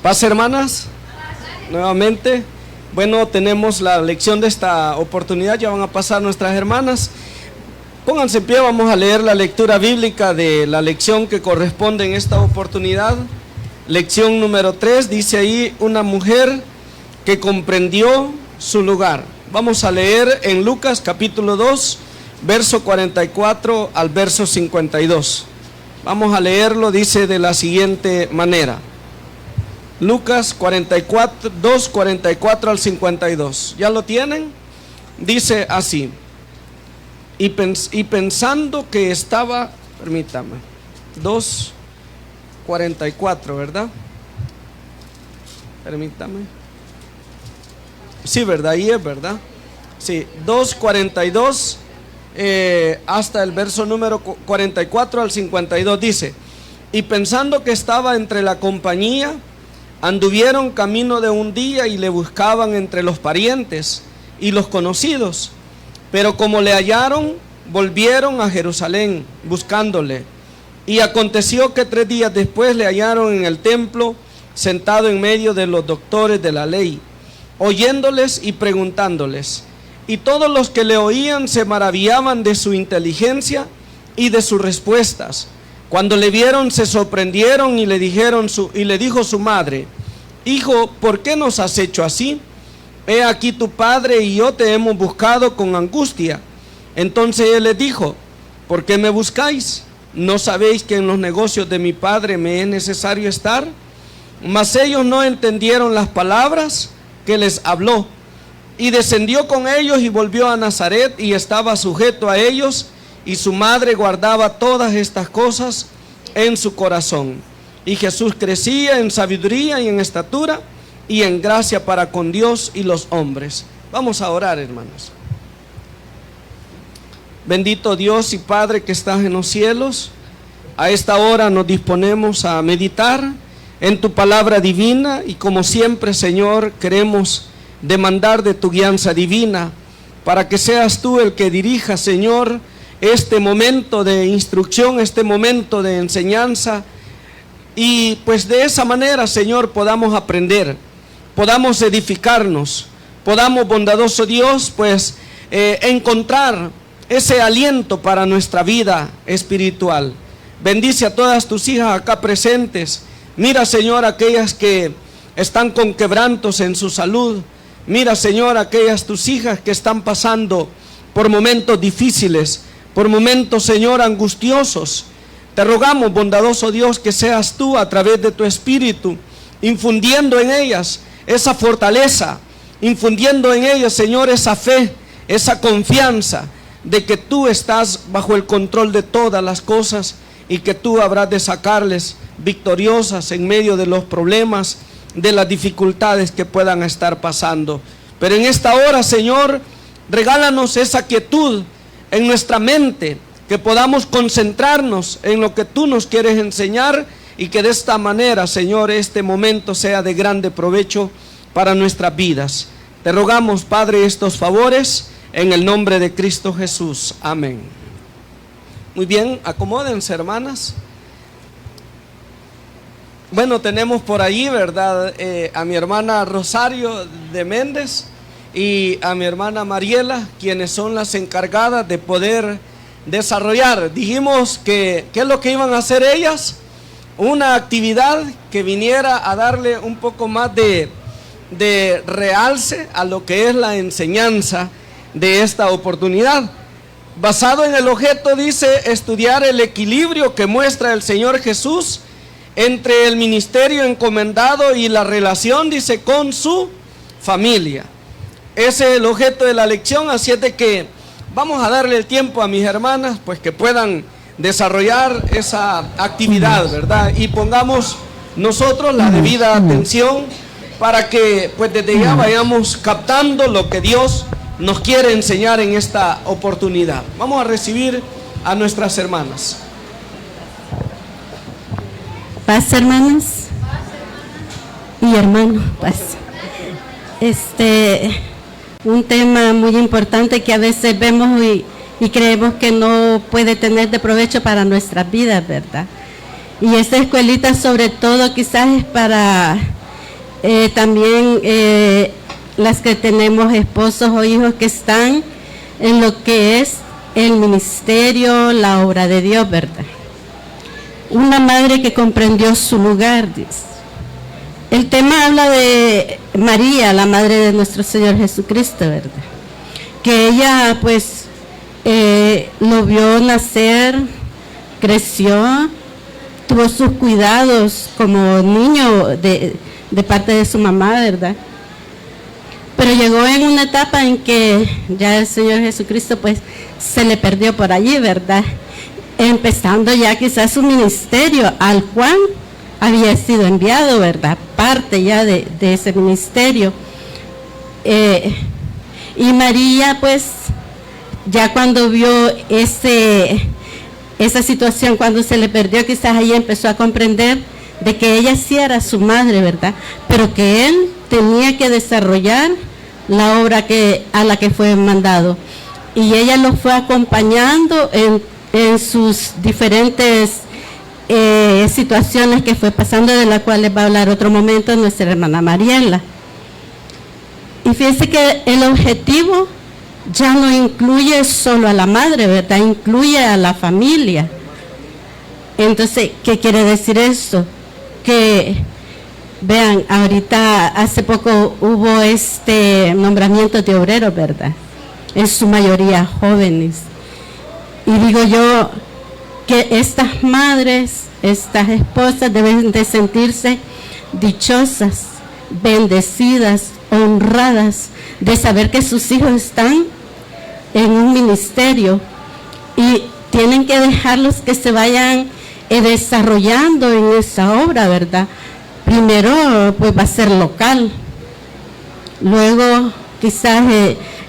Paz, hermanas, nuevamente. Bueno, tenemos la lección de esta oportunidad, ya van a pasar nuestras hermanas. Pónganse en pie, vamos a leer la lectura bíblica de la lección que corresponde en esta oportunidad. Lección número 3, dice ahí, una mujer que comprendió su lugar. Vamos a leer en Lucas capítulo 2, verso 44 al verso 52. Vamos a leerlo, dice de la siguiente manera. Lucas 2, 44 al 52. ¿Ya lo tienen? Dice así. Y pensando que estaba, permítame, 2, 44, ¿verdad? Permítame. Sí, ¿verdad? Ahí es, ¿verdad? Sí, 2, 42 hasta el verso número 44 al 52 dice. Y pensando que estaba entre la compañía, anduvieron camino de un día y le buscaban entre los parientes y los conocidos, pero como le hallaron, volvieron a Jerusalén buscándole. Y aconteció que 3 días después le hallaron en el templo, sentado en medio de los doctores de la ley, oyéndoles y preguntándoles. Y todos los que le oían se maravillaban de su inteligencia y de sus respuestas. Cuando le vieron se sorprendieron y le dijo su madre: Hijo, ¿por qué nos has hecho así? He aquí tu padre y yo te hemos buscado con angustia. Entonces él les dijo: ¿por qué me buscáis? ¿No sabéis que en los negocios de mi padre me es necesario estar? Mas ellos no entendieron las palabras que les habló. Y descendió con ellos y volvió a Nazaret y estaba sujeto a ellos. Y su madre guardaba todas estas cosas en su corazón. Y Jesús crecía en sabiduría y en estatura y en gracia para con Dios y los hombres. Vamos a orar, hermanos. Bendito Dios y Padre que estás en los cielos, a esta hora nos disponemos a meditar en tu palabra divina y como siempre, Señor, queremos demandar de tu guianza divina para que seas tú el que dirija, Señor, este momento de instrucción, este momento de enseñanza, y pues de esa manera, Señor, podamos aprender, podamos edificarnos, podamos, bondadoso Dios, pues encontrar ese aliento para nuestra vida espiritual. Bendice a todas tus hijas acá presentes. Mira, Señor, aquellas que están con quebrantos en su salud. Mira, Señor, aquellas tus hijas que están pasando por momentos difíciles, por momentos, Señor, angustiosos. Te rogamos, bondadoso Dios, que seas tú a través de tu Espíritu, infundiendo en ellas esa fortaleza, infundiendo en ellas, Señor, esa fe, esa confianza de que tú estás bajo el control de todas las cosas y que tú habrás de sacarles victoriosas en medio de los problemas, de las dificultades que puedan estar pasando. Pero en esta hora, Señor, regálanos esa quietud en nuestra mente, que podamos concentrarnos en lo que tú nos quieres enseñar y que de esta manera, Señor, este momento sea de grande provecho para nuestras vidas. Te rogamos, Padre, estos favores en el nombre de Cristo Jesús. Amén. Muy bien, acomódense, hermanas. Bueno, tenemos por ahí, ¿verdad? A mi hermana Rosario de Méndez y a mi hermana Mariela, quienes son las encargadas de poder desarrollar. Dijimos que ¿qué es lo que iban a hacer ellas? Una actividad que viniera a darle un poco más de realce a lo que es la enseñanza de esta oportunidad. Basado en el objeto, dice, estudiar el equilibrio que muestra el Señor Jesús entre el ministerio encomendado y la relación, dice, con su familia. Ese es el objeto de la lección, así es de que vamos a darle el tiempo a mis hermanas, pues que puedan desarrollar esa actividad, ¿verdad? Y pongamos nosotros la debida atención para que pues desde ya vayamos captando lo que Dios nos quiere enseñar en esta oportunidad. Vamos a recibir a nuestras hermanas. Paz, hermanas y hermanos, paz. Un tema muy importante que a veces vemos y creemos que no puede tener de provecho para nuestras vidas, ¿verdad? Y esta escuelita sobre todo quizás es para también las que tenemos esposos o hijos que están en lo que es el ministerio, la obra de Dios, ¿verdad? Una madre que comprendió su lugar, dice. El tema habla de María, la madre de nuestro Señor Jesucristo, ¿verdad? Que ella, pues, lo vio nacer, creció, tuvo sus cuidados como niño de parte de su mamá, ¿verdad? Pero llegó en una etapa en que ya el Señor Jesucristo, pues, se le perdió por allí, ¿verdad? Empezando ya quizás su ministerio, al cual había sido enviado, ¿verdad? Parte ya de ese ministerio. Y María, pues, ya cuando vio esa situación, cuando se le perdió, quizás ahí empezó a comprender de que ella sí era su madre, ¿verdad? Pero que él tenía que desarrollar la obra a la que fue mandado. Y ella lo fue acompañando en sus diferentes situaciones que fue pasando, de las cuales va a hablar otro momento nuestra hermana Mariela. Y fíjense que el objetivo ya no incluye solo a la madre, ¿verdad? Incluye a la familia. Entonces, ¿qué quiere decir esto? Que, vean, ahorita hace poco hubo nombramiento de obreros, ¿verdad? En su mayoría jóvenes. Y digo yo que estas madres, estas esposas deben de sentirse dichosas, bendecidas, honradas, de saber que sus hijos están en un ministerio y tienen que dejarlos que se vayan desarrollando en esa obra, ¿verdad? Primero, pues va a ser local, luego quizás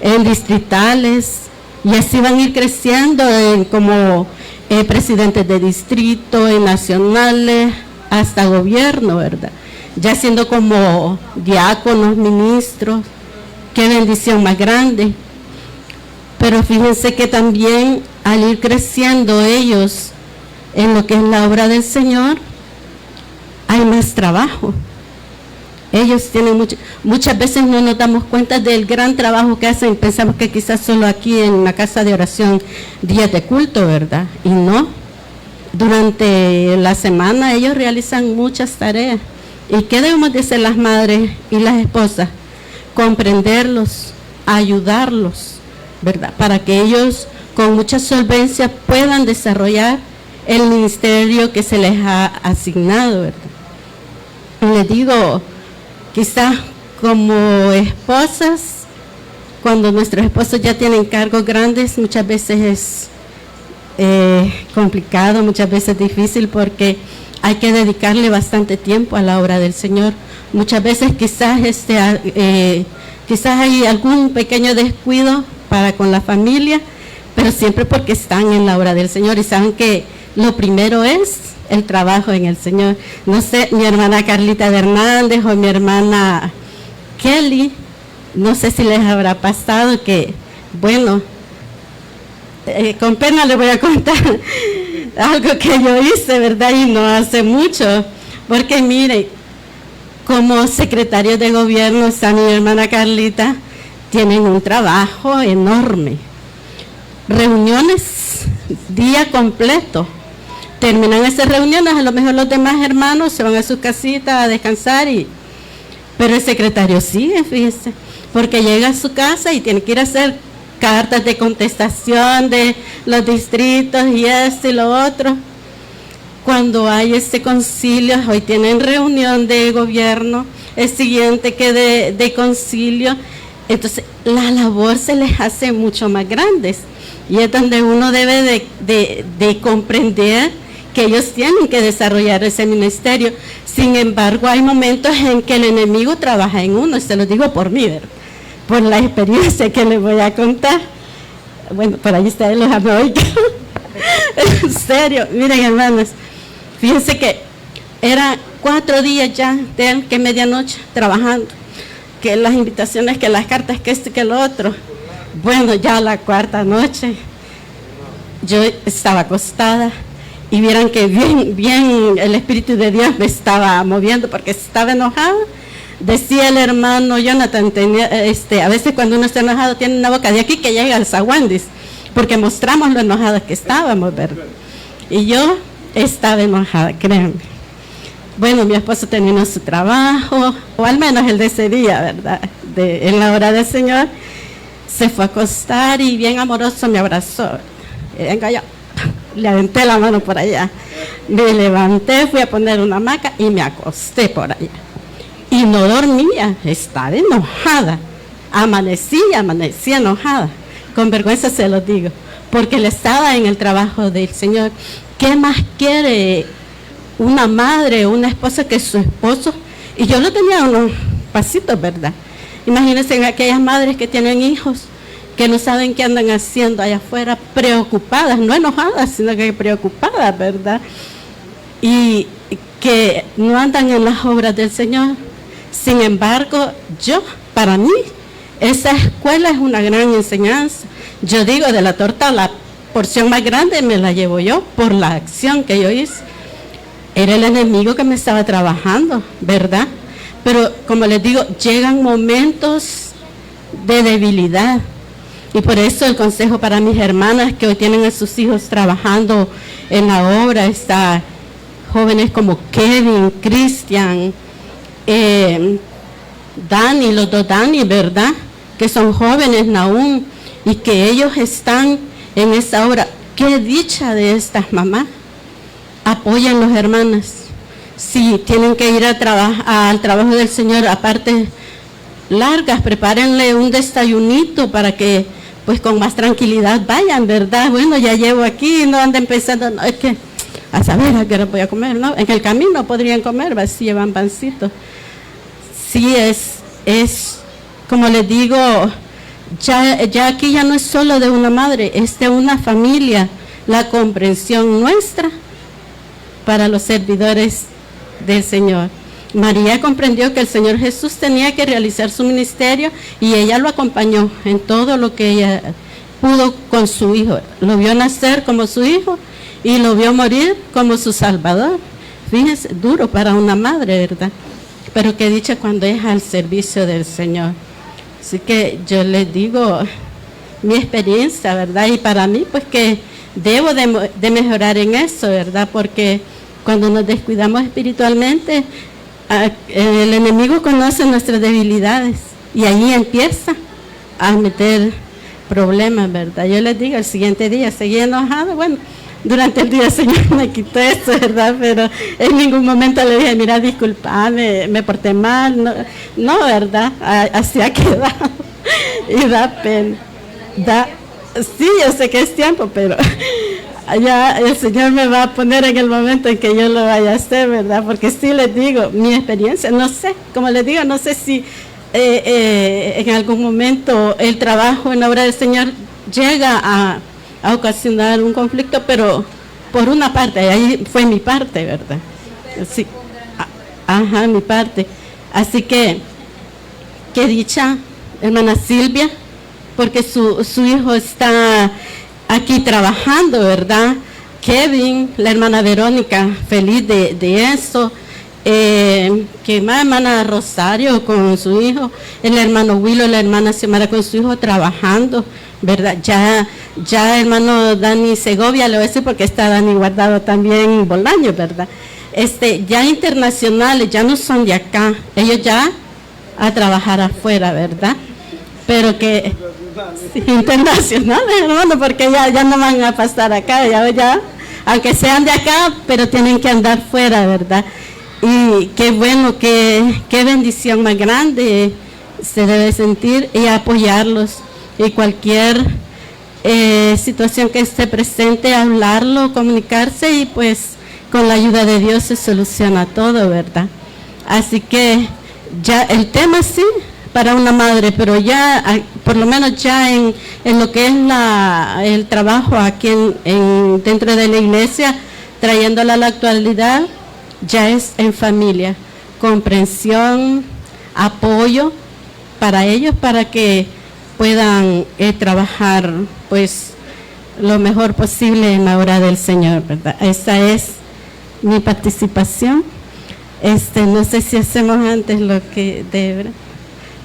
en distritales, y así van a ir creciendo como presidentes de distrito, en nacionales, hasta gobierno, ¿verdad? Ya siendo como diáconos, ministros, qué bendición más grande. Pero fíjense que también al ir creciendo ellos en lo que es la obra del Señor, hay más trabajo. Ellos tienen muchas veces no nos damos cuenta del gran trabajo que hacen. Pensamos que quizás solo aquí en la casa de oración, días de culto, ¿verdad? Y no. Durante la semana ellos realizan muchas tareas. ¿Y qué debemos de hacer las madres y las esposas? Comprenderlos, ayudarlos, ¿verdad? Para que ellos con mucha solvencia puedan desarrollar el ministerio que se les ha asignado, ¿verdad? Y les digo, quizás como esposas, cuando nuestros esposos ya tienen cargos grandes, muchas veces es complicado, muchas veces difícil, porque hay que dedicarle bastante tiempo a la obra del Señor. Muchas veces quizás hay algún pequeño descuido para con la familia, pero siempre porque están en la obra del Señor y saben que lo primero es el trabajo en el Señor. No sé, mi hermana Carlita de Hernández o mi hermana Kelly, no sé si les habrá pasado que, bueno, con pena les voy a contar algo que yo hice, ¿verdad? Y no hace mucho, porque mire, como secretario de gobierno, está mi hermana Carlita, tienen un trabajo enorme. Reuniones, día completo. Terminan esas reuniones, a lo mejor los demás hermanos se van a su casita a descansar, pero el secretario sigue, fíjese, porque llega a su casa y tiene que ir a hacer cartas de contestación de los distritos y esto y lo otro. Cuando hay este concilio, hoy tienen reunión de gobierno, el siguiente que de concilio, entonces la labor se les hace mucho más grande. Y es donde uno debe de comprender que ellos tienen que desarrollar ese ministerio. Sin embargo, hay momentos en que el enemigo trabaja en uno, y se lo digo por mí, ¿verdad? Por la experiencia que les voy a contar. Bueno, por ahí está los anoicos. En serio, miren hermanos, fíjense que eran 4 días ya de él, que medianoche trabajando, que las invitaciones, que las cartas, que esto y que lo otro. Bueno, ya la 4ª noche yo estaba acostada y vieran que bien el Espíritu de Dios me estaba moviendo porque estaba enojada Decía el hermano Jonathan, a veces cuando uno está enojado tiene una boca de aquí que llega al zaguán, dice, porque mostramos lo enojadas que estábamos, ¿verdad? Y yo estaba enojada, créanme. Bueno, mi esposo terminó su trabajo, o al menos el de ese día, ¿verdad? En la hora del Señor, se fue a acostar y bien amoroso me abrazó. Y venga, yo le aventé la mano por allá. Me levanté, fui a poner una hamaca y me acosté por allá. Y no dormía, estaba enojada. Amanecí enojada. Con vergüenza se lo digo, porque él estaba en el trabajo del Señor. ¿Qué más quiere una madre o una esposa que su esposo? Y yo lo tenía unos pasitos, ¿verdad? Imagínense en aquellas madres que tienen hijos, que no saben qué andan haciendo allá afuera, preocupadas, no enojadas, sino que preocupadas, ¿verdad? Y que no andan en las obras del Señor. Sin embargo, para mí, esa escuela es una gran enseñanza. Yo digo, de la torta, la porción más grande me la llevo yo por la acción que yo hice. Era el enemigo que me estaba trabajando, ¿verdad? Pero como les digo, llegan momentos de debilidad. Y por eso el consejo para mis hermanas que hoy tienen a sus hijos trabajando en la obra, está jóvenes como Kevin, Cristian, Dani, los dos Dani, ¿verdad? Que son jóvenes aún y que ellos están en esa obra. Qué dicha de estas mamás. Apoyan los hermanos. Si tienen que ir al trabajo del Señor, aparte largas, prepárenle un desayunito para que pues con más tranquilidad vayan, ¿verdad? Bueno, ya llevo aquí, no anden pensando, no, es que a saber a qué hora voy a comer, ¿no? En el camino podrían comer, si llevan pancitos. Sí, es como les digo, ya aquí ya no es solo de una madre, es de una familia, la comprensión nuestra para los servidores del Señor. María comprendió que el Señor Jesús tenía que realizar su ministerio y ella lo acompañó en todo lo que ella pudo con su hijo. Lo vio nacer como su hijo y lo vio morir como su Salvador. Fíjense, duro para una madre, ¿verdad? Pero qué dicha cuando es al servicio del Señor. Así que yo les digo mi experiencia, ¿verdad? Y para mí, pues que debo de mejorar en eso, ¿verdad? Porque cuando nos descuidamos espiritualmente, el enemigo conoce nuestras debilidades y ahí empieza a meter problemas, ¿verdad? Yo les digo, el siguiente día seguí enojada, bueno, durante el día el Señor me quitó eso, ¿verdad? Pero en ningún momento le dije, mira, disculpame, me porté mal, no, ¿verdad? Así ha quedado y da pena, sí, yo sé que es tiempo, pero ya el Señor me va a poner en el momento en que yo lo vaya a hacer, ¿verdad? Porque sí les digo, mi experiencia, no sé, como les digo, no sé si en algún momento el trabajo en la obra del Señor llega a ocasionar un conflicto, pero por una parte, ahí fue mi parte, ¿verdad? Sí, ajá, mi parte. Así que, qué dicha, hermana Silvia, porque su hijo está aquí trabajando, ¿verdad? Kevin, la hermana Verónica, feliz de eso. Que más hermana Rosario con su hijo, el hermano Willow, la hermana Xiomara con su hijo trabajando, ¿verdad? Ya hermano Dani Segovia, le voy a decir porque está Dani guardado también en Bolaño, ¿verdad? Ya internacionales, ya no son de acá, ellos ya a trabajar afuera, ¿verdad? Pero que sí, internacionales, hermano, porque ya no van a pasar acá, ya, aunque sean de acá, pero tienen que andar fuera, ¿verdad? Y qué bueno, qué bendición más grande se debe sentir y apoyarlos. Y cualquier situación que esté presente, hablarlo, comunicarse y pues con la ayuda de Dios se soluciona todo, ¿verdad? Así que ya el tema sí, para una madre, pero ya, por lo menos ya en lo que es el trabajo aquí dentro de la iglesia, trayéndola a la actualidad, ya es en familia, comprensión, apoyo para ellos, para que puedan trabajar pues lo mejor posible en la obra del Señor, ¿verdad? Esa es mi participación. No sé si hacemos antes lo que debe.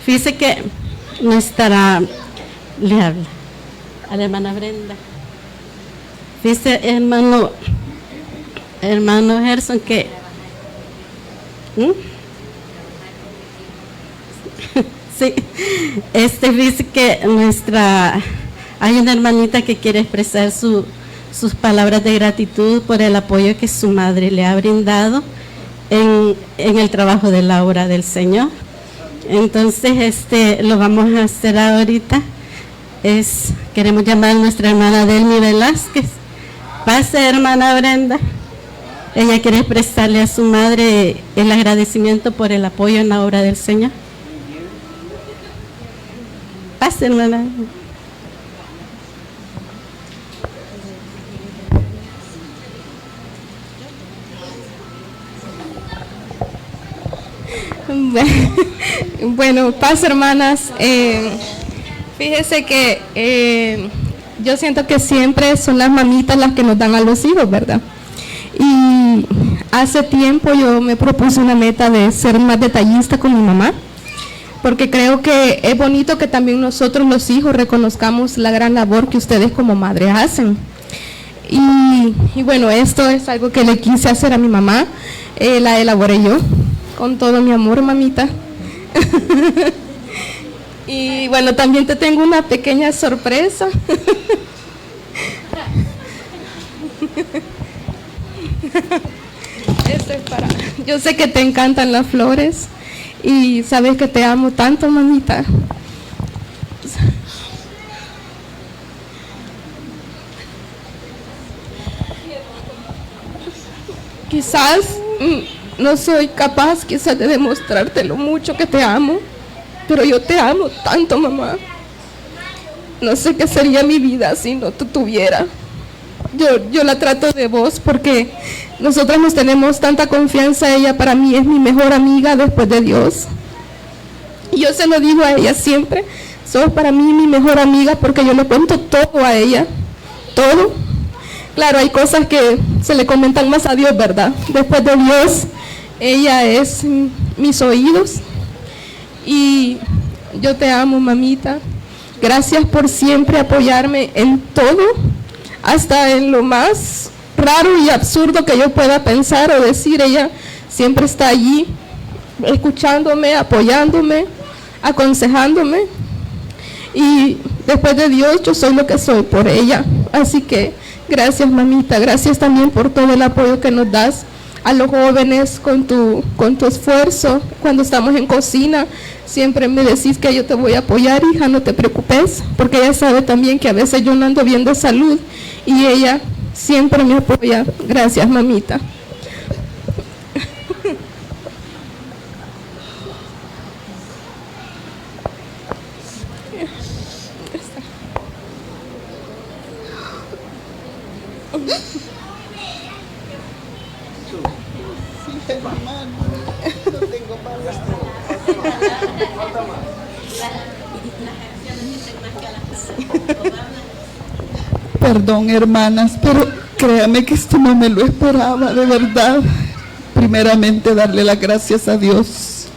Fíjese que nuestra, le habla a la hermana Brenda. Fíjese, hermano Gerson, que sí, dice que hay una hermanita que quiere expresar sus palabras de gratitud por el apoyo que su madre le ha brindado en el trabajo de la obra del Señor. Entonces, lo vamos a hacer ahorita. Queremos llamar a nuestra hermana Delmi Velázquez. Pase, hermana Brenda. Ella quiere expresarle a su madre el agradecimiento por el apoyo en la obra del Señor. Pase, hermana. Bueno, paz, hermanas. Fíjese que yo siento que siempre son las mamitas las que nos dan a los hijos, ¿verdad? Y hace tiempo yo me propuse una meta de ser más detallista con mi mamá, porque creo que es bonito que también nosotros los hijos reconozcamos la gran labor que ustedes como madres hacen. Y bueno, esto es algo que le quise hacer a mi mamá, la elaboré yo, con todo mi amor, mamita. Y bueno, también te tengo una pequeña sorpresa. Yo sé que te encantan las flores y sabes que te amo tanto, mamita. Quizás no soy capaz quizás de demostrarte lo mucho que te amo, pero yo te amo tanto, mamá. No sé qué sería mi vida si no te tuviera. Yo la trato de vos porque nosotras nos tenemos tanta confianza. Ella para mí es mi mejor amiga después de Dios. Y yo se lo digo a ella siempre. Sos para mí mi mejor amiga porque yo le cuento todo a ella. Todo. Claro, hay cosas que se le comentan más a Dios, ¿verdad? Después de Dios, ella es mis oídos. Y yo te amo, mamita. Gracias por siempre apoyarme en todo, hasta en lo más raro y absurdo que yo pueda pensar o decir. Ella siempre está allí, escuchándome, apoyándome, aconsejándome. Y después de Dios, yo soy lo que soy por ella. Así que gracias, mamita. Gracias también por todo el apoyo que nos das a los jóvenes con tu esfuerzo. Cuando estamos en cocina, siempre me decís que yo te voy a apoyar, hija, no te preocupes, porque ella sabe también que a veces yo no ando bien de salud y ella siempre me apoya. Gracias, mamita. Perdón, hermanas, pero créame que esto no me lo esperaba, de verdad. Primeramente, darle las gracias a Dios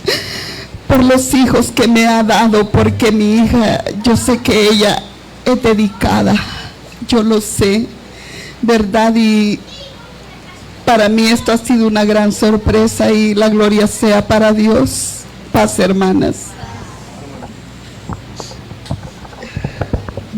por los hijos que me ha dado, porque mi hija, yo sé que ella es dedicada, yo lo sé, ¿verdad? Y para mí esto ha sido una gran sorpresa y la gloria sea para Dios. Paz, hermanas.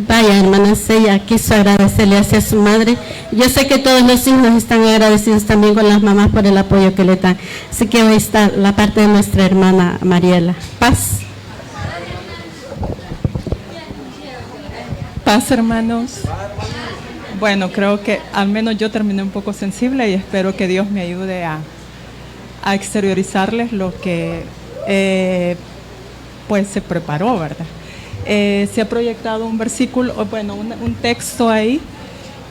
Vaya, hermanas, ella quiso agradecerle hacia su madre. Yo sé que todos los hijos están agradecidos también con las mamás por el apoyo que le dan. Así que hoy está la parte de nuestra hermana Mariela. Paz. Paz, hermanos. Bueno, creo que al menos yo terminé un poco sensible y espero que Dios me ayude a exteriorizarles lo que pues se preparó, ¿verdad? Se ha proyectado un versículo, bueno, un texto ahí,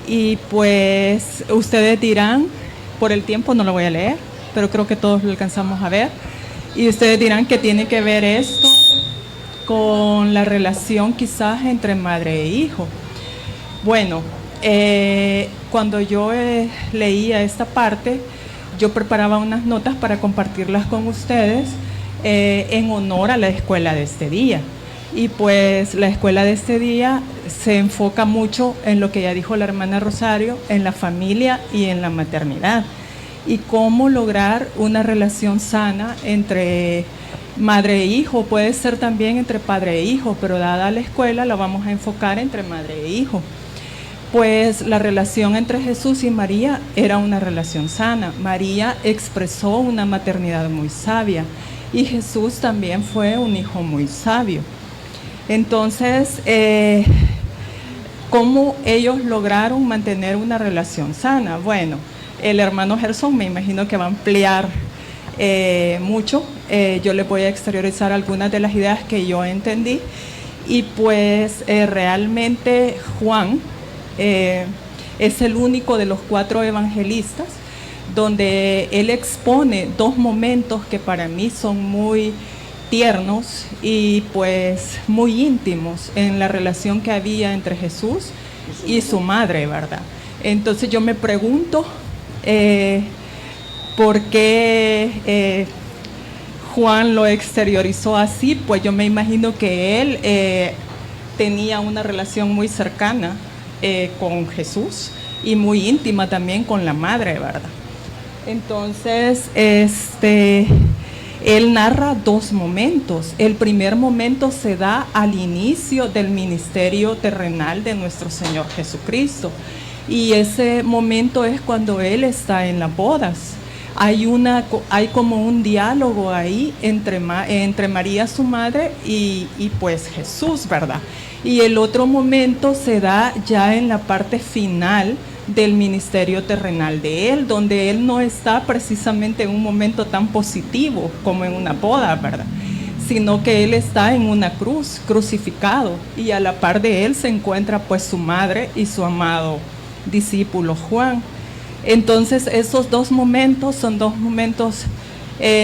y pues ustedes dirán, por el tiempo no lo voy a leer, pero creo que todos lo alcanzamos a ver, y ustedes dirán que tiene que ver esto con la relación quizás entre madre e hijo. Bueno, cuando yo leía esta parte, yo preparaba unas notas para compartirlas con ustedes en honor a la escuela de este día. Y pues la escuela de este día se enfoca mucho en lo que ya dijo la hermana Rosario, en la familia y en la maternidad. Y cómo lograr una relación sana entre madre e hijo, puede ser también entre padre e hijo, pero dada la escuela la vamos a enfocar entre madre e hijo. Pues la relación entre Jesús y María era una relación sana. María expresó una maternidad muy sabia y Jesús también fue un hijo muy sabio. Entonces, ¿cómo ellos lograron mantener una relación sana? Bueno, el hermano Gerson me imagino que va a ampliar mucho. Yo le voy a exteriorizar algunas de las ideas que yo entendí. Y pues realmente Juan es el único de los 4 evangelistas donde él expone 2 momentos que para mí son muy tiernos y pues muy íntimos en la relación que había entre Jesús y su madre, ¿verdad? Entonces yo me pregunto por qué Juan lo exteriorizó así. Pues yo me imagino que él tenía una relación muy cercana con Jesús y muy íntima también con la madre, ¿verdad? Entonces, él narra 2 momentos. El primer momento se da al inicio del ministerio terrenal de nuestro Señor Jesucristo. Y ese momento es cuando Él está en las bodas. Hay como un diálogo ahí entre María, su madre, y pues Jesús, ¿verdad? Y el otro momento se da ya en la parte final del ministerio terrenal de Él, donde Él no está precisamente en un momento tan positivo como en una boda, ¿verdad? Sino que Él está en una cruz, crucificado, y a la par de Él se encuentra pues su madre y su amado discípulo Juan. Entonces esos 2 momentos son 2 momentos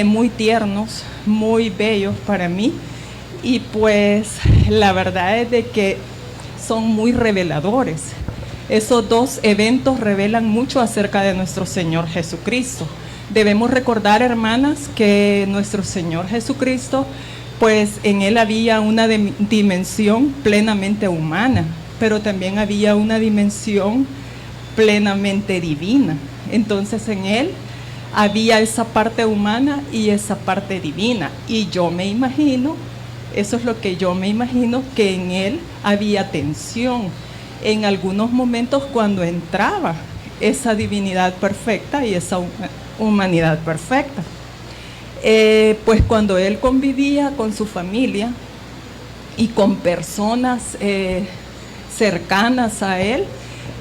muy tiernos, muy bellos para mí, y pues la verdad es de que son muy reveladores. Esos 2 eventos revelan mucho acerca de nuestro Señor Jesucristo. Debemos recordar, hermanas, que nuestro Señor Jesucristo, pues en Él había una dimensión plenamente humana, pero también había una dimensión plenamente divina. Entonces en Él había esa parte humana y esa parte divina. Y yo me imagino, eso es lo que yo me imagino, que en Él había tensión en algunos momentos cuando entraba esa divinidad perfecta y esa humanidad perfecta. Pues cuando Él convivía con su familia y con personas cercanas a Él,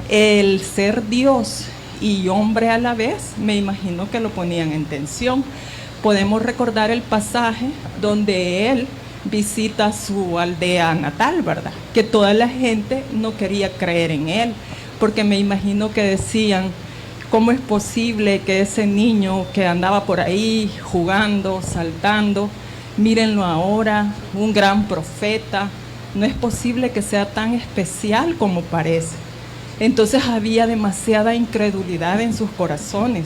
el ser Dios y hombre a la vez, me imagino que lo ponían en tensión. Podemos recordar el pasaje donde Él visita su aldea natal, ¿verdad? Que toda la gente no quería creer en Él, porque me imagino que decían, ¿cómo es posible que ese niño que andaba por ahí jugando, saltando, mírenlo ahora, un gran profeta, no es posible que sea tan especial como parece? Entonces había demasiada incredulidad en sus corazones,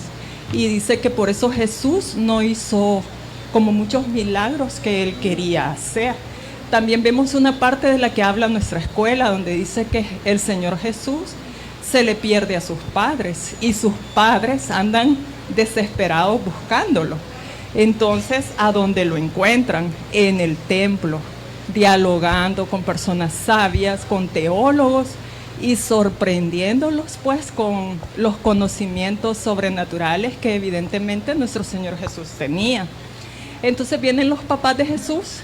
y dice que por eso Jesús no hizo como muchos milagros que Él quería hacer. También vemos una parte de la que habla nuestra escuela, donde dice que el Señor Jesús se le pierde a sus padres, y sus padres andan desesperados buscándolo. Entonces, ¿a dónde lo encuentran? En el templo, dialogando con personas sabias, con teólogos, y sorprendiéndolos pues con los conocimientos sobrenaturales que evidentemente nuestro Señor Jesús tenía. Entonces vienen los papás de Jesús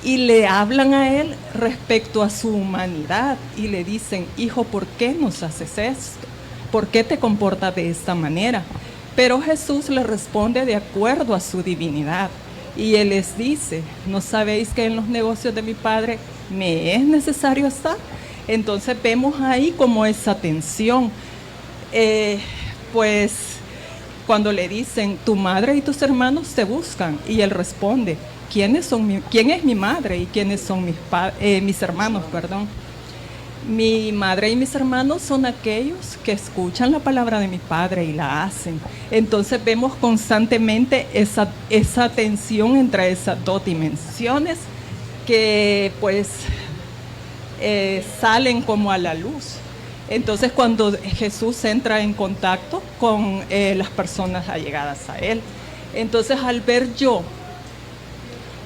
y le hablan a Él respecto a su humanidad y le dicen, hijo, ¿por qué nos haces esto? ¿Por qué te comportas de esta manera? Pero Jesús le responde de acuerdo a su divinidad, y Él les dice, ¿no sabéis que en los negocios de mi Padre me es necesario estar? Entonces vemos ahí como esa tensión. Pues cuando le dicen, tu madre y tus hermanos te buscan, y Él responde, ¿quién es mi madre y quiénes son mis hermanos? Mi madre y mis hermanos son aquellos que escuchan la palabra de mi padre y la hacen. Entonces vemos constantemente esa tensión entre esas dos dimensiones que pues salen como a la luz. Entonces cuando Jesús entra en contacto con las personas allegadas a Él, entonces al ver yo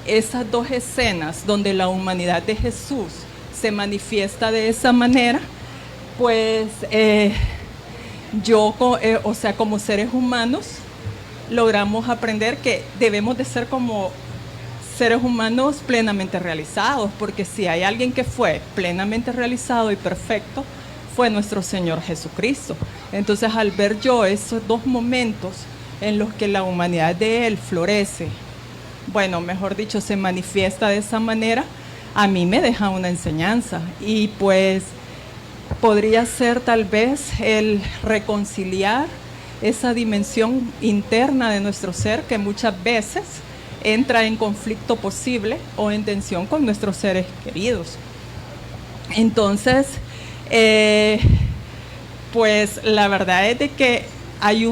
esas dos escenas donde la humanidad de Jesús se manifiesta de esa manera, pues yo, o sea, como seres humanos, logramos aprender que debemos de ser como seres humanos plenamente realizados, porque si hay alguien que fue plenamente realizado y perfecto, fue nuestro Señor Jesucristo. Entonces, al ver yo esos dos momentos en los que la humanidad de Él florece, bueno, mejor dicho, se manifiesta de esa manera, a mí me deja una enseñanza. Y pues podría ser tal vez el reconciliar esa dimensión interna de nuestro ser que muchas veces entra en conflicto posible o en tensión con nuestros seres queridos. Entonces, pues la verdad es de que hay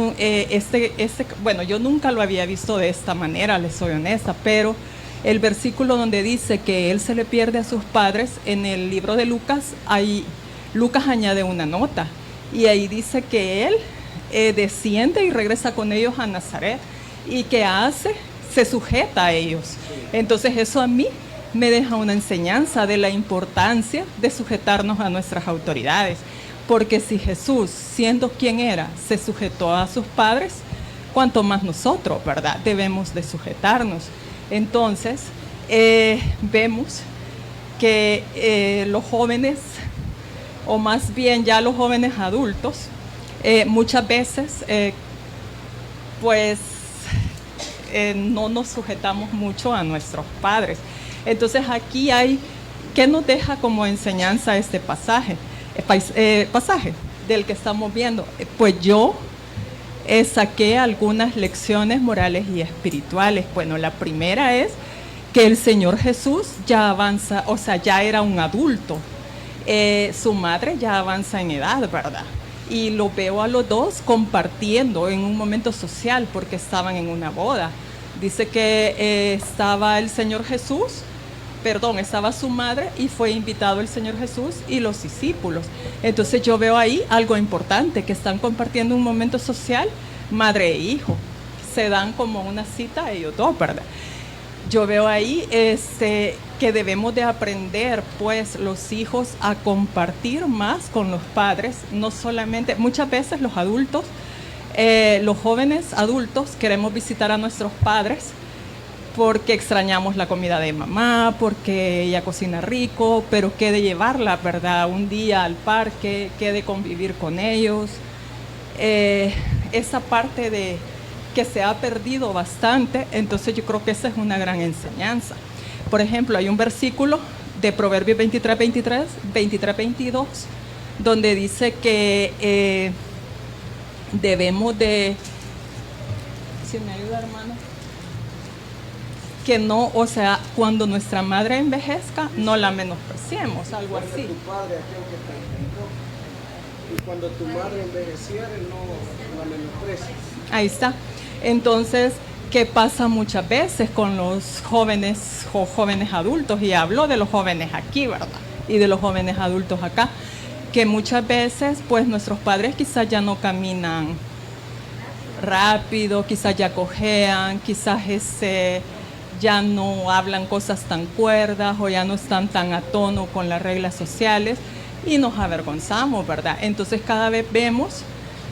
bueno, yo nunca lo había visto de esta manera, les soy honesta, pero el versículo donde dice que él se le pierde a sus padres, en el libro de Lucas, Lucas añade una nota, y ahí dice que él desciende y regresa con ellos a Nazaret, y que se sujeta a ellos. Entonces eso a mí me deja una enseñanza de la importancia de sujetarnos a nuestras autoridades, porque si Jesús, siendo quien era, se sujetó a sus padres, cuanto más nosotros, ¿verdad?, debemos de sujetarnos. Entonces, vemos que los jóvenes, o más bien ya los jóvenes adultos, muchas veces, pues, no nos sujetamos mucho a nuestros padres. Entonces, aquí ¿qué nos deja como enseñanza este pasaje del que estamos viendo? Pues yo saqué algunas lecciones morales y espirituales. Bueno, la primera es que el Señor Jesús ya avanza, o sea, ya era un adulto. Su madre ya avanza en edad, ¿verdad? Y lo veo a los dos compartiendo en un momento social porque estaban en una boda. Dice que estaba el Señor Jesús, estaba su madre y fue invitado el Señor Jesús y los discípulos. Entonces yo veo ahí algo importante, que están compartiendo un momento social, madre e hijo. Se dan como una cita ellos dos, ¿verdad? Yo veo ahí que debemos de aprender, pues, los hijos a compartir más con los padres, no solamente, muchas veces los adultos, los jóvenes adultos queremos visitar a nuestros padres porque extrañamos la comida de mamá, porque ella cocina rico, pero qué de llevarla, ¿verdad?, un día al parque, qué de convivir con ellos. Esa parte de que se ha perdido bastante, entonces yo creo que esa es una gran enseñanza. Por ejemplo, hay un versículo de Proverbios 23:22, donde dice que debemos de, si me ayuda, hermano, que no, o sea, cuando nuestra madre envejezca, no la menospreciemos, algo así. Tu padre, aquel que te engendró, y cuando tu madre envejeciere, no la menosprecies. Ahí está. Entonces, ¿qué pasa muchas veces con los jóvenes o jóvenes adultos? Y hablo de los jóvenes aquí, ¿verdad?, y de los jóvenes adultos acá, que muchas veces, pues, nuestros padres quizás ya no caminan rápido, quizás ya cojean, quizás ya no hablan cosas tan cuerdas o ya no están tan a tono con las reglas sociales y nos avergonzamos, ¿verdad? Entonces cada vez vemos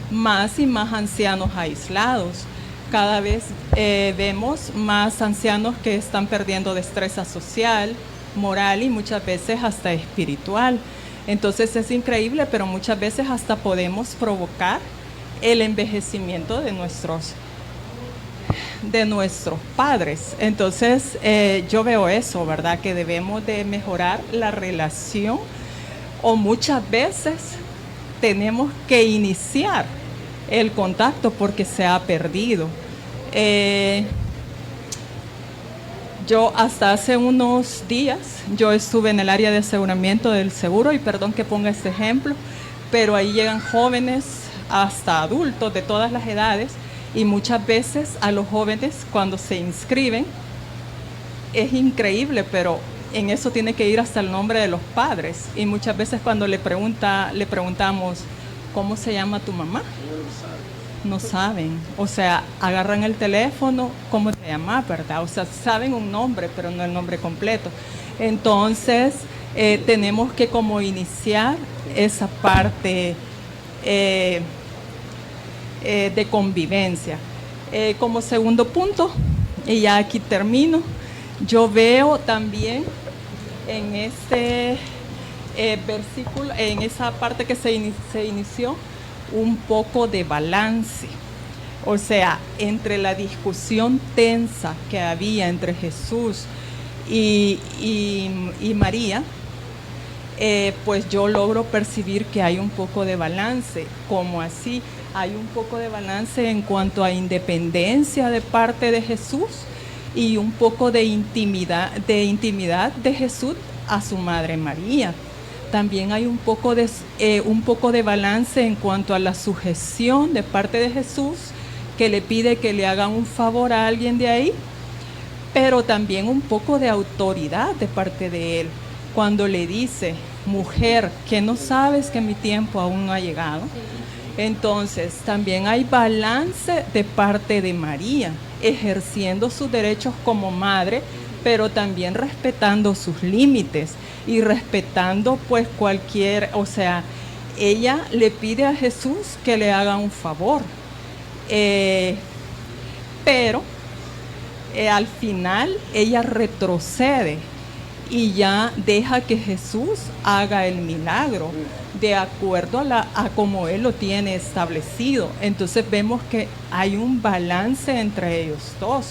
más y más ancianos aislados, cada vez vemos más ancianos que están perdiendo destreza social, moral y muchas veces hasta espiritual. Entonces es increíble, pero muchas veces hasta podemos provocar el envejecimiento de nuestros padres. Entonces yo veo eso, ¿verdad?, que debemos de mejorar la relación, o muchas veces tenemos que iniciar el contacto porque se ha perdido. Yo hasta hace unos días, yo estuve en el área de aseguramiento del seguro, y perdón que ponga este ejemplo, pero ahí llegan jóvenes hasta adultos de todas las edades, y muchas veces a los jóvenes cuando se inscriben, es increíble, pero en eso tiene que ir hasta el nombre de los padres, y muchas veces cuando le preguntamos, ¿cómo se llama tu mamá? No saben, o sea, agarran el teléfono, ¿cómo te llamas, verdad? O sea, saben un nombre, pero no el nombre completo. Entonces, tenemos que como iniciar esa parte de convivencia. Como segundo punto, y ya aquí termino, yo veo también en este versículo, en esa parte que se inició, un poco de balance, o sea, entre la discusión tensa que había entre Jesús y María, pues yo logro percibir que hay un poco de balance. ¿Cómo así? Hay un poco de balance en cuanto a independencia de parte de Jesús y un poco de intimidad de Jesús a su madre María. También hay un poco de balance en cuanto a la sujeción de parte de Jesús, que le pide que le hagan un favor a alguien de ahí, pero también un poco de autoridad de parte de él, cuando le dice, mujer, que no sabes que mi tiempo aún no ha llegado. Entonces, también hay balance de parte de María, ejerciendo sus derechos como madre, pero también respetando sus límites y respetando pues o sea, ella le pide a Jesús que le haga un favor, pero al final ella retrocede y ya deja que Jesús haga el milagro de acuerdo a como él lo tiene establecido. Entonces vemos que hay un balance entre ellos dos,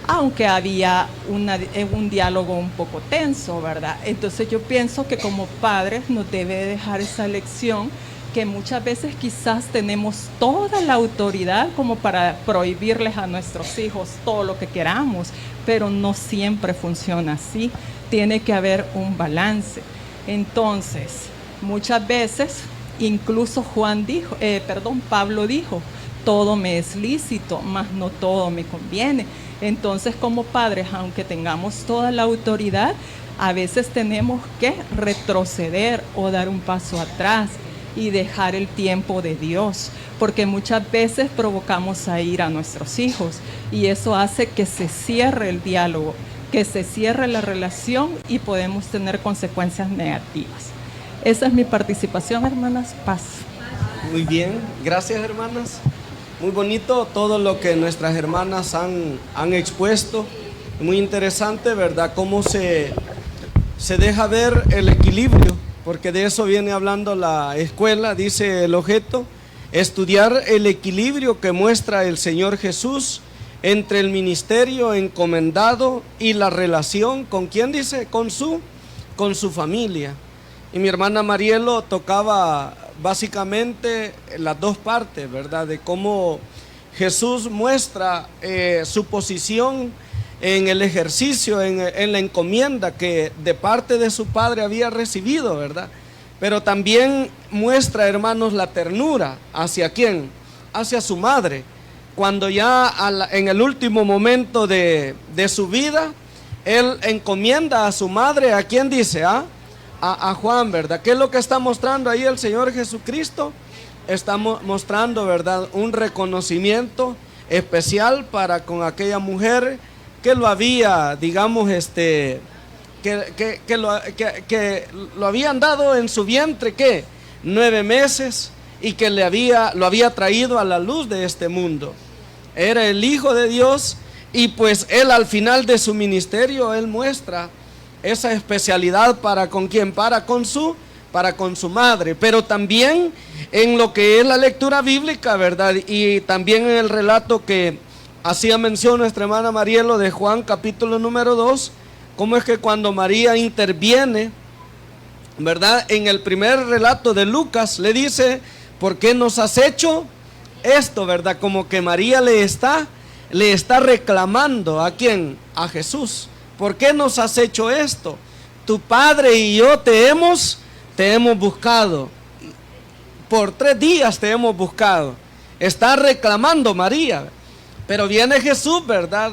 aunque había un diálogo un poco tenso, ¿verdad? Entonces yo pienso que como padres nos debe dejar esa lección, que muchas veces quizás tenemos toda la autoridad como para prohibirles a nuestros hijos todo lo que queramos, pero no siempre funciona así. Tiene que haber un balance. Entonces, muchas veces, incluso Pablo dijo, todo me es lícito, mas no todo me conviene. Entonces, como padres, aunque tengamos toda la autoridad, a veces tenemos que retroceder o dar un paso atrás y dejar el tiempo de Dios, porque muchas veces provocamos a ira a nuestros hijos y eso hace que se cierre el diálogo, que se cierre la relación y podemos tener consecuencias negativas. Esa es mi participación, hermanas. Paz. Muy bien, gracias, hermanas. Muy bonito todo lo que nuestras hermanas han expuesto. Muy interesante, ¿verdad? Cómo se deja ver el equilibrio, porque de eso viene hablando la escuela. Dice el objeto, estudiar el equilibrio que muestra el Señor Jesús entre el ministerio encomendado y la relación, ¿con quién dice? Con su familia. Y mi hermana Marielo tocaba básicamente las dos partes, ¿verdad? De cómo Jesús muestra su posición en el ejercicio, en la encomienda que de parte de su padre había recibido, ¿verdad? Pero también muestra, hermanos, la ternura. ¿Hacia quién? Hacia su madre. Cuando ya en el último momento de su vida, él encomienda a su madre, ¿a quién dice? A Juan, ¿verdad? ¿Qué es lo que está mostrando ahí el Señor Jesucristo? Está mostrando, ¿verdad?, un reconocimiento especial para con aquella mujer que lo había, digamos, que lo habían dado en su vientre, ¿qué? 9 meses, y que lo había traído a la luz de este mundo. Era el Hijo de Dios, y pues él al final de su ministerio, él muestra esa especialidad para con quién, para con su madre, pero también en lo que es la lectura bíblica, ¿verdad? Y también en el relato que hacía mención nuestra hermana Marielo de Juan capítulo número 2, cómo es que cuando María interviene, ¿verdad? En el primer relato de Lucas le dice, ¿por qué nos has hecho esto, verdad? Como que María le está le está reclamando ¿a quién? A Jesús. ¿Por qué nos has hecho esto? Tu padre y yo te hemos buscado. Por 3 días te hemos buscado. Está reclamando María. Pero viene Jesús, ¿verdad?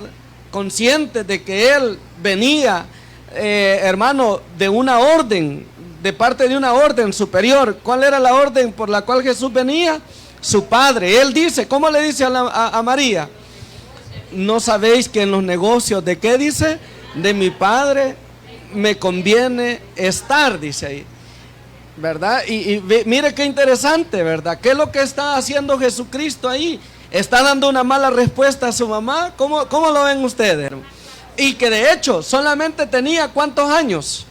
Consciente de que él venía, hermano, de una orden, de parte de una orden superior. ¿Cuál era la orden por la cual Jesús venía? Su padre. Él dice, ¿cómo le dice a María? ¿No sabéis que en los negocios de qué dice? De mi padre me conviene estar, dice ahí, ¿verdad? Y mire qué interesante, ¿verdad? ¿Qué es lo que está haciendo Jesucristo ahí? ¿Está dando una mala respuesta a su mamá? ¿Cómo lo ven ustedes? Y que de hecho solamente tenía ¿cuántos años?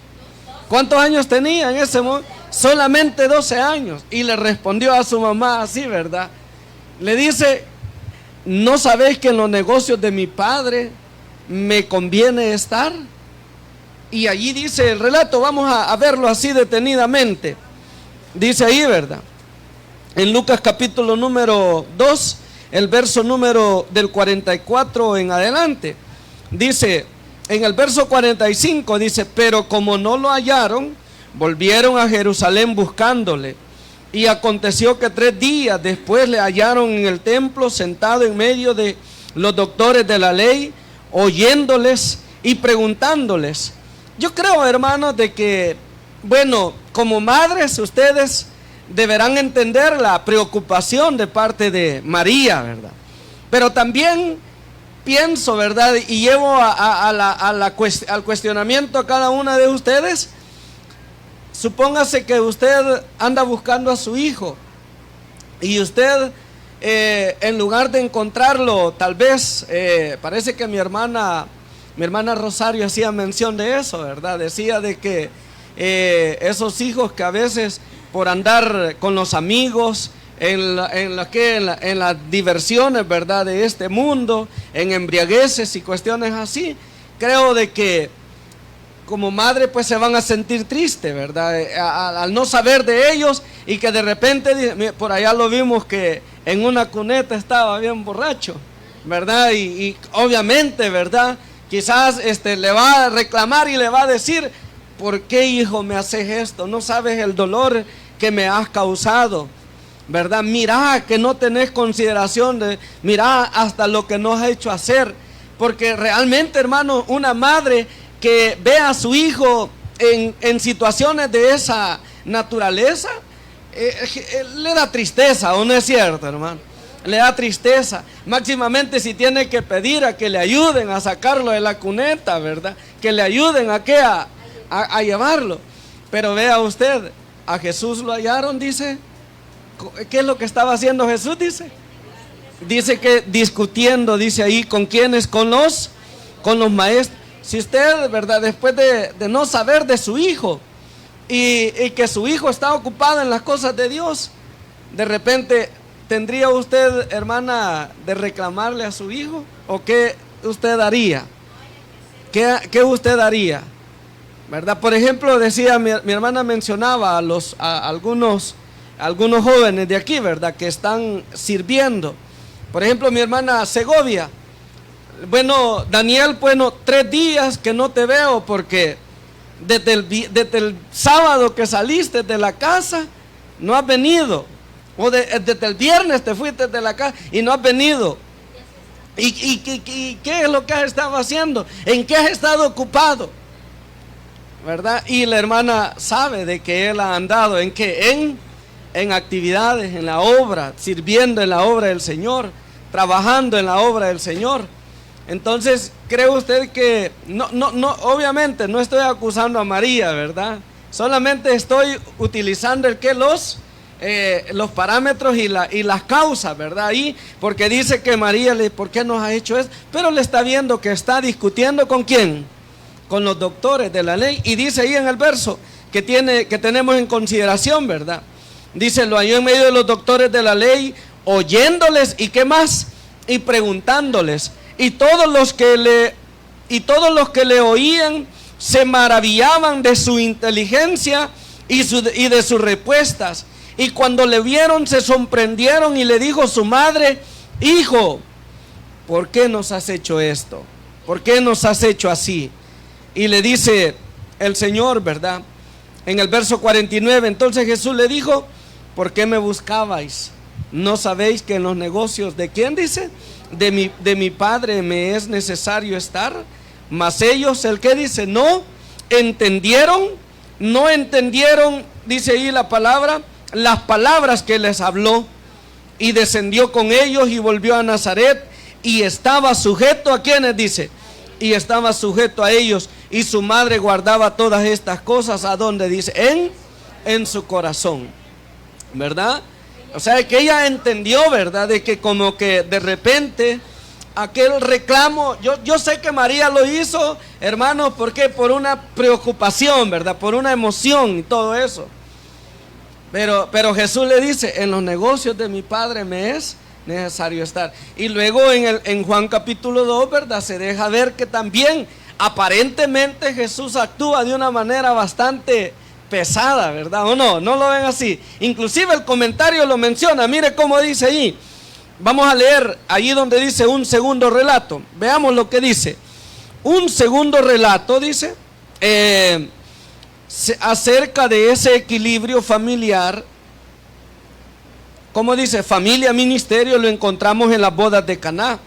¿Cuántos años tenía en ese momento? Solamente 12 años. Y le respondió a su mamá así, ¿verdad? Le dice, ¿no sabéis que en los negocios de mi padre me conviene estar? Y allí dice el relato, vamos a verlo así detenidamente. Dice ahí, ¿verdad? En Lucas capítulo número 2, el verso número del 44 en adelante. Dice, en el verso 45 dice, pero como no lo hallaron, volvieron a Jerusalén buscándole. Y aconteció que 3 días después le hallaron en el templo, sentado en medio de los doctores de la ley, oyéndoles y preguntándoles. Yo creo, hermanos, de que, bueno, como madres ustedes deberán entender la preocupación de parte de María, ¿verdad? Pero también pienso, ¿verdad? Y llevo al cuestionamiento a cada una de ustedes. Supóngase que usted anda buscando a su hijo y usted, en lugar de encontrarlo, tal vez, parece que mi hermana Rosario hacía mención de eso, ¿verdad? Decía de que esos hijos que a veces por andar con los amigos, en las diversiones, ¿verdad?, de este mundo, en embriagueces y cuestiones así, creo de que como madre pues se van a sentir tristes, ¿verdad?, al no saber de ellos, y que de repente, por allá lo vimos que en una cuneta estaba bien borracho, ¿verdad? Y obviamente, ¿verdad?, quizás le va a reclamar y le va a decir, ¿por qué, hijo, me haces esto? No sabes el dolor que me has causado, ¿verdad? Mira que no tenés consideración mira hasta lo que nos ha hecho hacer. Porque realmente, hermano, una madre que ve a su hijo en situaciones de esa naturaleza, le da tristeza, ¿o no es cierto, hermano? Le da tristeza, máximamente si tiene que pedir a que le ayuden a sacarlo de la cuneta, ¿verdad? Que le ayuden a llevarlo. Pero vea usted, a Jesús lo hallaron, dice. ¿Qué es lo que estaba haciendo Jesús? Dice que discutiendo, dice ahí, ¿con quiénes? Con los maestros. Si usted, ¿verdad?, después de no saber de su hijo y que su hijo está ocupado en las cosas de Dios, de repente, ¿tendría usted, hermana, de reclamarle a su hijo? ¿O qué usted haría? ¿Qué usted haría? ¿Verdad? Por ejemplo, decía, mi hermana mencionaba a algunos jóvenes de aquí, ¿verdad?, que están sirviendo. Por ejemplo, mi hermana Segovia. Bueno, Daniel, 3 días que no te veo porque desde el sábado que saliste de la casa no has venido. O desde el viernes te fuiste de la casa y no has venido. ¿Y qué es lo que has estado haciendo? ¿En qué has estado ocupado? ¿Verdad? Y la hermana sabe de que él ha andado en actividades, en la obra, sirviendo en la obra del Señor, trabajando en la obra del Señor. Entonces, ¿cree usted que no, obviamente no estoy acusando a María, ¿verdad? Solamente estoy utilizando los parámetros y las causas, ¿verdad? Ahí, porque dice que María, ¿por qué nos ha hecho esto? Pero le está viendo que está discutiendo ¿con quién? Con los doctores de la ley. Y dice ahí en el verso que tenemos en consideración, ¿verdad? Dice, lo halló en medio de los doctores de la ley, oyéndoles, ¿y qué más? Y preguntándoles. Y todos los que le oían se maravillaban de su inteligencia y de sus respuestas. Y cuando le vieron se sorprendieron, y le dijo su madre, hijo, ¿por qué nos has hecho esto? ¿Por qué nos has hecho así? Y le dice el Señor, ¿verdad? En el verso 49, entonces Jesús le dijo, ¿por qué me buscabais? ¿No sabéis que en los negocios de quién dice? De mi Padre me es necesario estar. Mas ellos, ¿el qué dice? No entendieron, dice ahí la palabra, las palabras que les habló. Y descendió con ellos y volvió a Nazaret y estaba sujeto a quienes, dice, y estaba sujeto a ellos, y su madre guardaba todas estas cosas, ¿a dónde dice? En su corazón, ¿verdad? O sea que ella entendió, ¿verdad? De que como que de repente aquel reclamo, yo sé que María lo hizo, hermanos, ¿por qué? Por una preocupación, ¿verdad? Por una emoción y todo eso. Pero Jesús le dice, en los negocios de mi Padre me es necesario estar. Y luego en Juan capítulo 2, ¿verdad? Se deja ver que también aparentemente Jesús actúa de una manera bastante pesada, ¿verdad? ¿O no? ¿No lo ven así? Inclusive el comentario lo menciona, mire cómo dice ahí. Vamos a leer allí donde dice un segundo relato. Veamos lo que dice. Un segundo relato dice, acerca de ese equilibrio familiar. Como dice, familia, ministerio, lo encontramos en las bodas de Caná,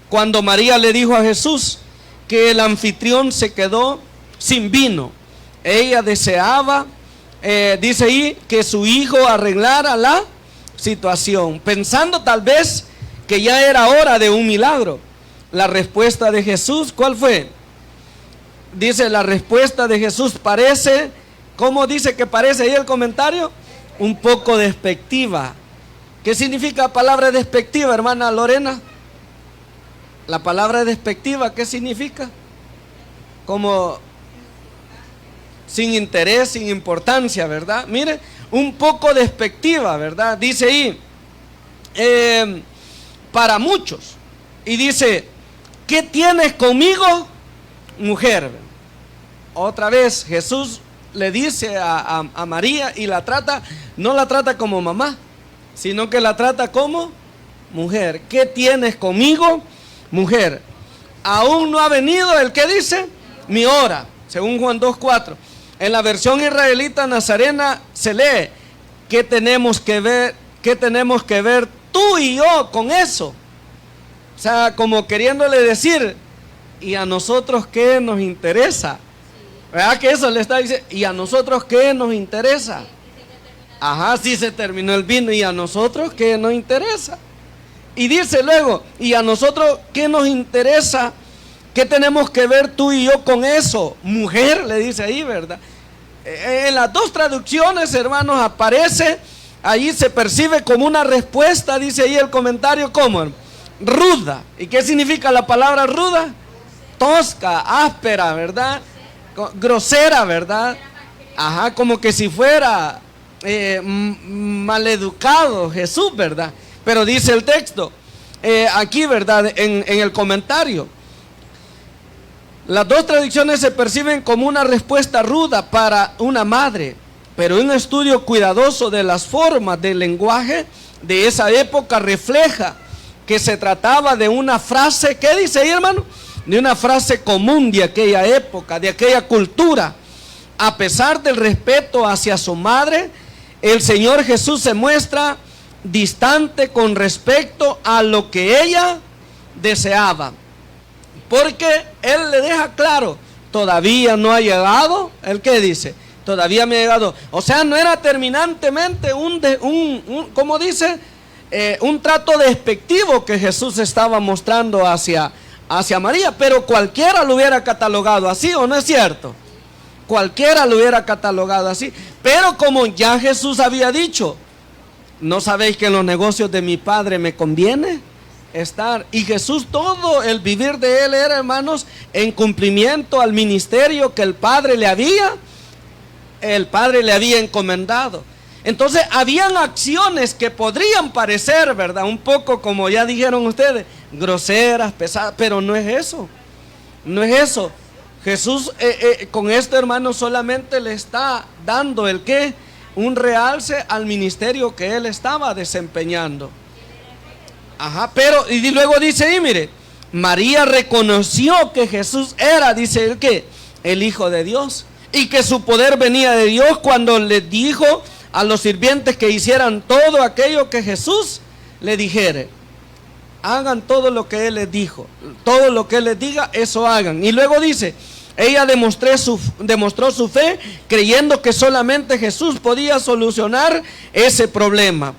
cuando María le dijo a Jesús que el anfitrión se quedó sin vino. Ella deseaba, dice ahí, que su hijo arreglara la situación, pensando tal vez que ya era hora de un milagro. La respuesta de Jesús, ¿cuál fue? Dice, la respuesta de Jesús parece, ¿cómo dice que parece ahí el comentario? Un poco despectiva. ¿Qué significa la palabra despectiva, hermana Lorena? La palabra despectiva, ¿qué significa? Como sin interés, sin importancia, ¿verdad? Mire, un poco despectiva, ¿verdad? Dice ahí, para muchos. Y dice, ¿qué tienes conmigo, mujer? Otra vez Jesús le dice a María y la trata, no la trata como mamá, sino que la trata como mujer. ¿Qué tienes conmigo, mujer? Aún no ha venido el que dice mi hora, según Juan 2:4. En la versión israelita nazarena se lee, ¿qué tenemos que ver? ¿Qué tenemos que ver tú y yo con eso? O sea, como queriéndole decir, ¿y a nosotros qué nos interesa? ¿Verdad que eso le está diciendo? ¿Y a nosotros qué nos interesa? Ajá, sí se terminó el vino, ¿y a nosotros qué nos interesa? Y dice luego, ¿y a nosotros qué nos interesa? ¿Qué tenemos que ver tú y yo con eso? Mujer, le dice ahí, ¿verdad? En las dos traducciones, hermanos, aparece, ahí se percibe como una respuesta, dice ahí el comentario, ¿cómo? Ruda. ¿Y qué significa la palabra ruda? Tosca, áspera, ¿verdad? Grosera, ¿verdad? Ajá, como que si fuera maleducado Jesús, ¿verdad? Pero dice el texto, aquí, ¿verdad? En el comentario, las dos traducciones se perciben como una respuesta ruda para una madre, pero un estudio cuidadoso de las formas del lenguaje de esa época refleja que se trataba de una frase, ¿qué dice ahí, hermano? De una frase común de aquella época, de aquella cultura. A pesar del respeto hacia su madre, el Señor Jesús se muestra distante con respecto a lo que ella deseaba, porque Él le deja claro, todavía no ha llegado, ¿el qué dice? Todavía me ha llegado. O sea, no era terminantemente ¿cómo dice? Un trato despectivo que Jesús estaba mostrando hacia María, pero cualquiera lo hubiera catalogado así, ¿o no es cierto? Cualquiera lo hubiera catalogado así, pero como ya Jesús había dicho, ¿no sabéis que en los negocios de mi Padre me conviene estar? Y Jesús, todo el vivir de Él era, hermanos, en cumplimiento al ministerio que el Padre le había encomendado. Entonces, habían acciones que podrían parecer, ¿verdad? Un poco, como ya dijeron ustedes, groseras, pesadas, pero no es eso. No es eso. Jesús con esto, hermano, solamente le está dando el qué, un realce al ministerio que Él estaba desempeñando. Ajá, pero, y luego dice ahí, mire, María reconoció que Jesús era, dice él, que el Hijo de Dios, y que su poder venía de Dios cuando le dijo a los sirvientes que hicieran todo aquello que Jesús le dijere. Hagan todo lo que Él les dijo, todo lo que Él les diga, eso hagan. Y luego dice, ella demostró su fe creyendo que solamente Jesús podía solucionar ese problema.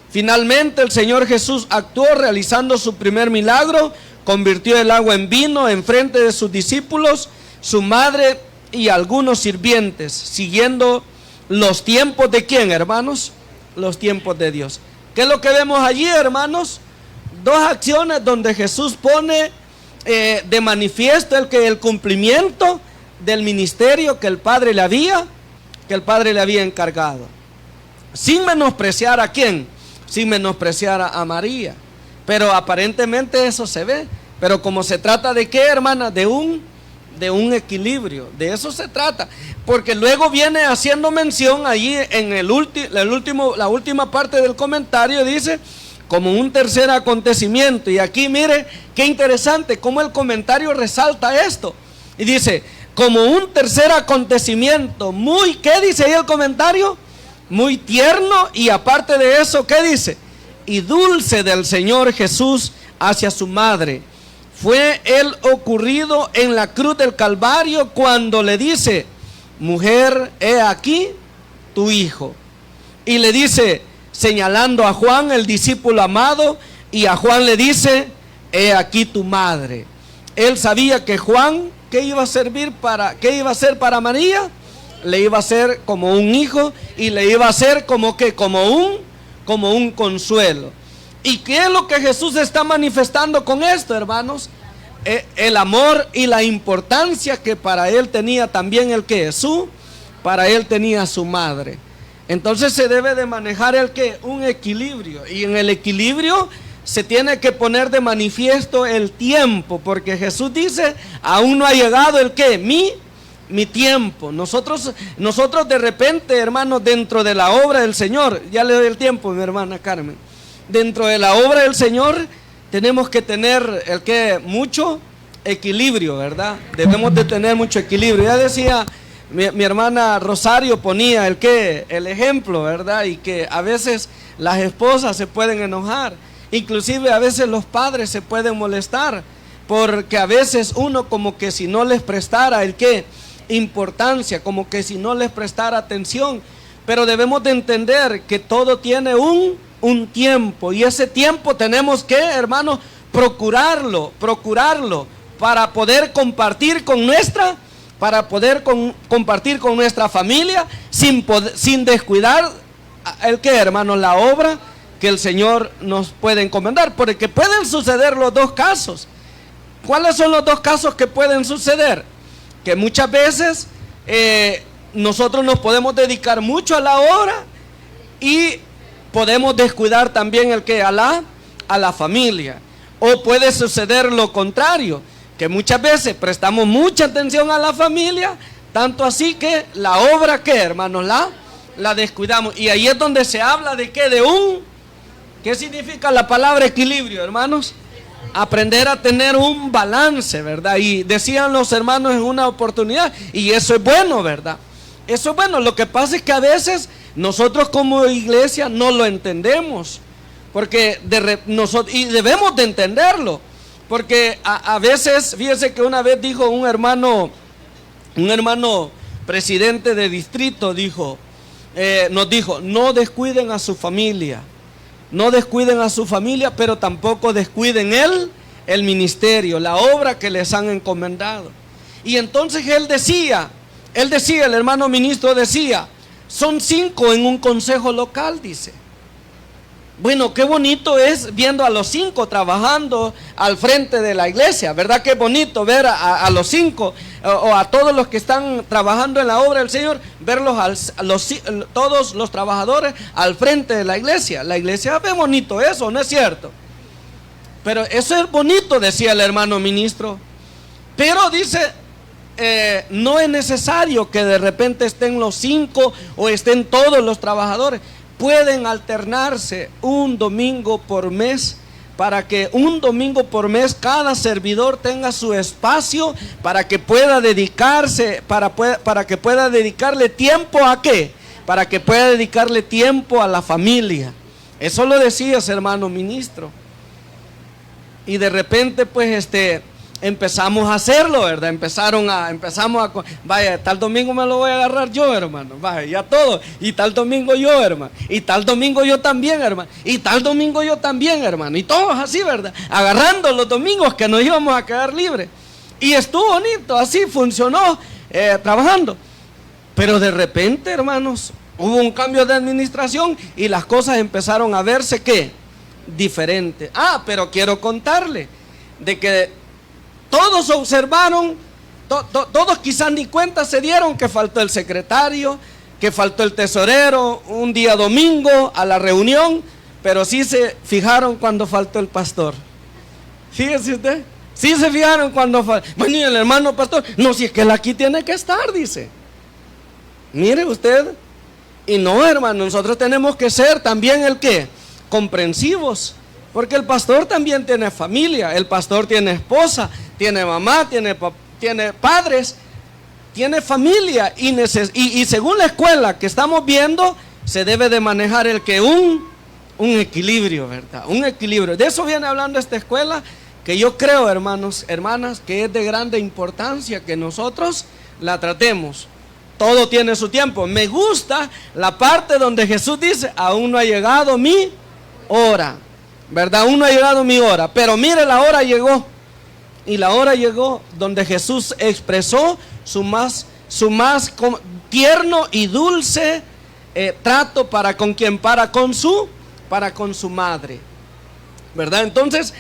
Finalmente el Señor Jesús actuó realizando su primer milagro, convirtió el agua en vino en frente de sus discípulos, su madre y algunos sirvientes, siguiendo los tiempos de ¿quién, hermanos? Los tiempos de Dios. ¿Qué es lo que vemos allí, hermanos? Dos acciones donde Jesús pone de manifiesto el cumplimiento del ministerio que el Padre le había encargado. Sin menospreciar a ¿quién? Sin menospreciar a María. Pero aparentemente eso se ve. Pero como se trata de ¿qué, hermana? De un equilibrio. De eso se trata. Porque luego viene haciendo mención allí en la última parte del comentario, dice, como un tercer acontecimiento. Y aquí mire qué interesante cómo el comentario resalta esto. Y dice, como un tercer acontecimiento muy, ¿qué dice ahí el comentario? Muy tierno, y aparte de eso, ¿qué dice? Y dulce del Señor Jesús hacia su madre. Fue el ocurrido en la cruz del Calvario cuando le dice, mujer, he aquí tu hijo. Y le dice, señalando a Juan, el discípulo amado, y a Juan le dice, he aquí tu madre. Él sabía que Juan, ¿qué iba a ser para María? Le iba a ser como un hijo, y le iba a ser como un consuelo. ¿Y qué es lo que Jesús está manifestando con esto, hermanos? El amor y la importancia que para él tenía también para él tenía su madre. Entonces se debe de manejar un equilibrio, y en el equilibrio se tiene que poner de manifiesto el tiempo, porque Jesús dice, aún no ha llegado mi tiempo. Nosotros de repente, hermanos, dentro de la obra del Señor, ya le doy el tiempo, mi hermana Carmen, dentro de la obra del Señor tenemos que tener mucho equilibrio, ¿verdad? Debemos de tener mucho equilibrio. Ya decía mi hermana Rosario, ponía el ejemplo, ¿verdad? Y que a veces las esposas se pueden enojar, inclusive a veces los padres se pueden molestar, porque a veces uno como que si no les prestara importancia, como que si no les prestara atención. Pero debemos de entender que todo tiene un tiempo, y ese tiempo tenemos que, hermanos, procurarlo para poder compartir con nuestra familia, sin descuidar hermanos, la obra que el Señor nos puede encomendar, porque pueden suceder los dos casos. ¿Cuáles son los dos casos que pueden suceder? Que muchas veces nosotros nos podemos dedicar mucho a la obra y podemos descuidar también a la familia. O puede suceder lo contrario, que muchas veces prestamos mucha atención a la familia, tanto así que la obra hermanos, la descuidamos. Y ahí es donde se habla de ¿qué significa la palabra equilibrio, hermanos? Aprender a tener un balance, ¿verdad? Y decían los hermanos en una oportunidad, y eso es bueno, ¿verdad? Eso es bueno. Lo que pasa es que a veces nosotros como iglesia no lo entendemos, porque y debemos de entenderlo, porque a veces, fíjense que una vez dijo un hermano presidente de distrito, nos dijo, no descuiden a su familia. No descuiden a su familia, pero tampoco descuiden el ministerio, la obra que les han encomendado. Y entonces él decía, el hermano ministro decía, son 5 en un consejo local, dice. Bueno, qué bonito es viendo a los 5 trabajando al frente de la iglesia, ¿verdad? Qué bonito ver a los 5 o a todos los que están trabajando en la obra del Señor, verlos todos los trabajadores al frente de la iglesia. La iglesia ve bonito eso, ¿no es cierto? Pero eso es bonito, decía el hermano ministro. Pero dice, no es necesario que de repente estén los 5 o estén todos los trabajadores. Pueden alternarse un domingo por mes para que un domingo por mes cada servidor tenga su espacio para que pueda dedicarse, para que pueda dedicarle tiempo ¿a qué? Para que pueda dedicarle tiempo a la familia. Eso lo decías, hermano ministro. Y de repente pues empezamos a hacerlo, ¿verdad? Vaya, tal domingo me lo voy a agarrar yo, hermano. Vaya, ya todo. Y tal domingo yo, hermano. Y tal domingo yo también, hermano. Y tal domingo yo también, hermano. Y todos así, ¿verdad? Agarrando los domingos que nos íbamos a quedar libres. Y estuvo bonito, así funcionó, trabajando. Pero de repente, hermanos, hubo un cambio de administración y las cosas empezaron a verse, ¿qué? Diferente. Pero quiero contarle de que todos observaron, todos quizás ni cuenta se dieron que faltó el secretario, que faltó el tesorero un día domingo a la reunión, pero sí se fijaron cuando faltó el pastor. Fíjese usted, sí se fijaron cuando faltó. Bueno, y el hermano pastor, no, si es que él aquí tiene que estar, dice. Mire usted, y no, hermano, nosotros tenemos que ser también el ¿qué? Comprensivos, porque el pastor también tiene familia, el pastor tiene esposa, tiene mamá, tiene padres, tiene familia y según la escuela que estamos viendo, se debe de manejar el que un equilibrio, ¿verdad? Un equilibrio. De eso viene hablando esta escuela, que yo creo, hermanos, hermanas, que es de grande importancia que nosotros la tratemos. Todo tiene su tiempo. Me gusta la parte donde Jesús dice, aún no ha llegado mi hora, ¿verdad? Aún no ha llegado mi hora, pero mire, la hora llegó. Y la hora llegó donde Jesús expresó su más tierno y dulce trato para con quien, para con su madre, ¿verdad? Entonces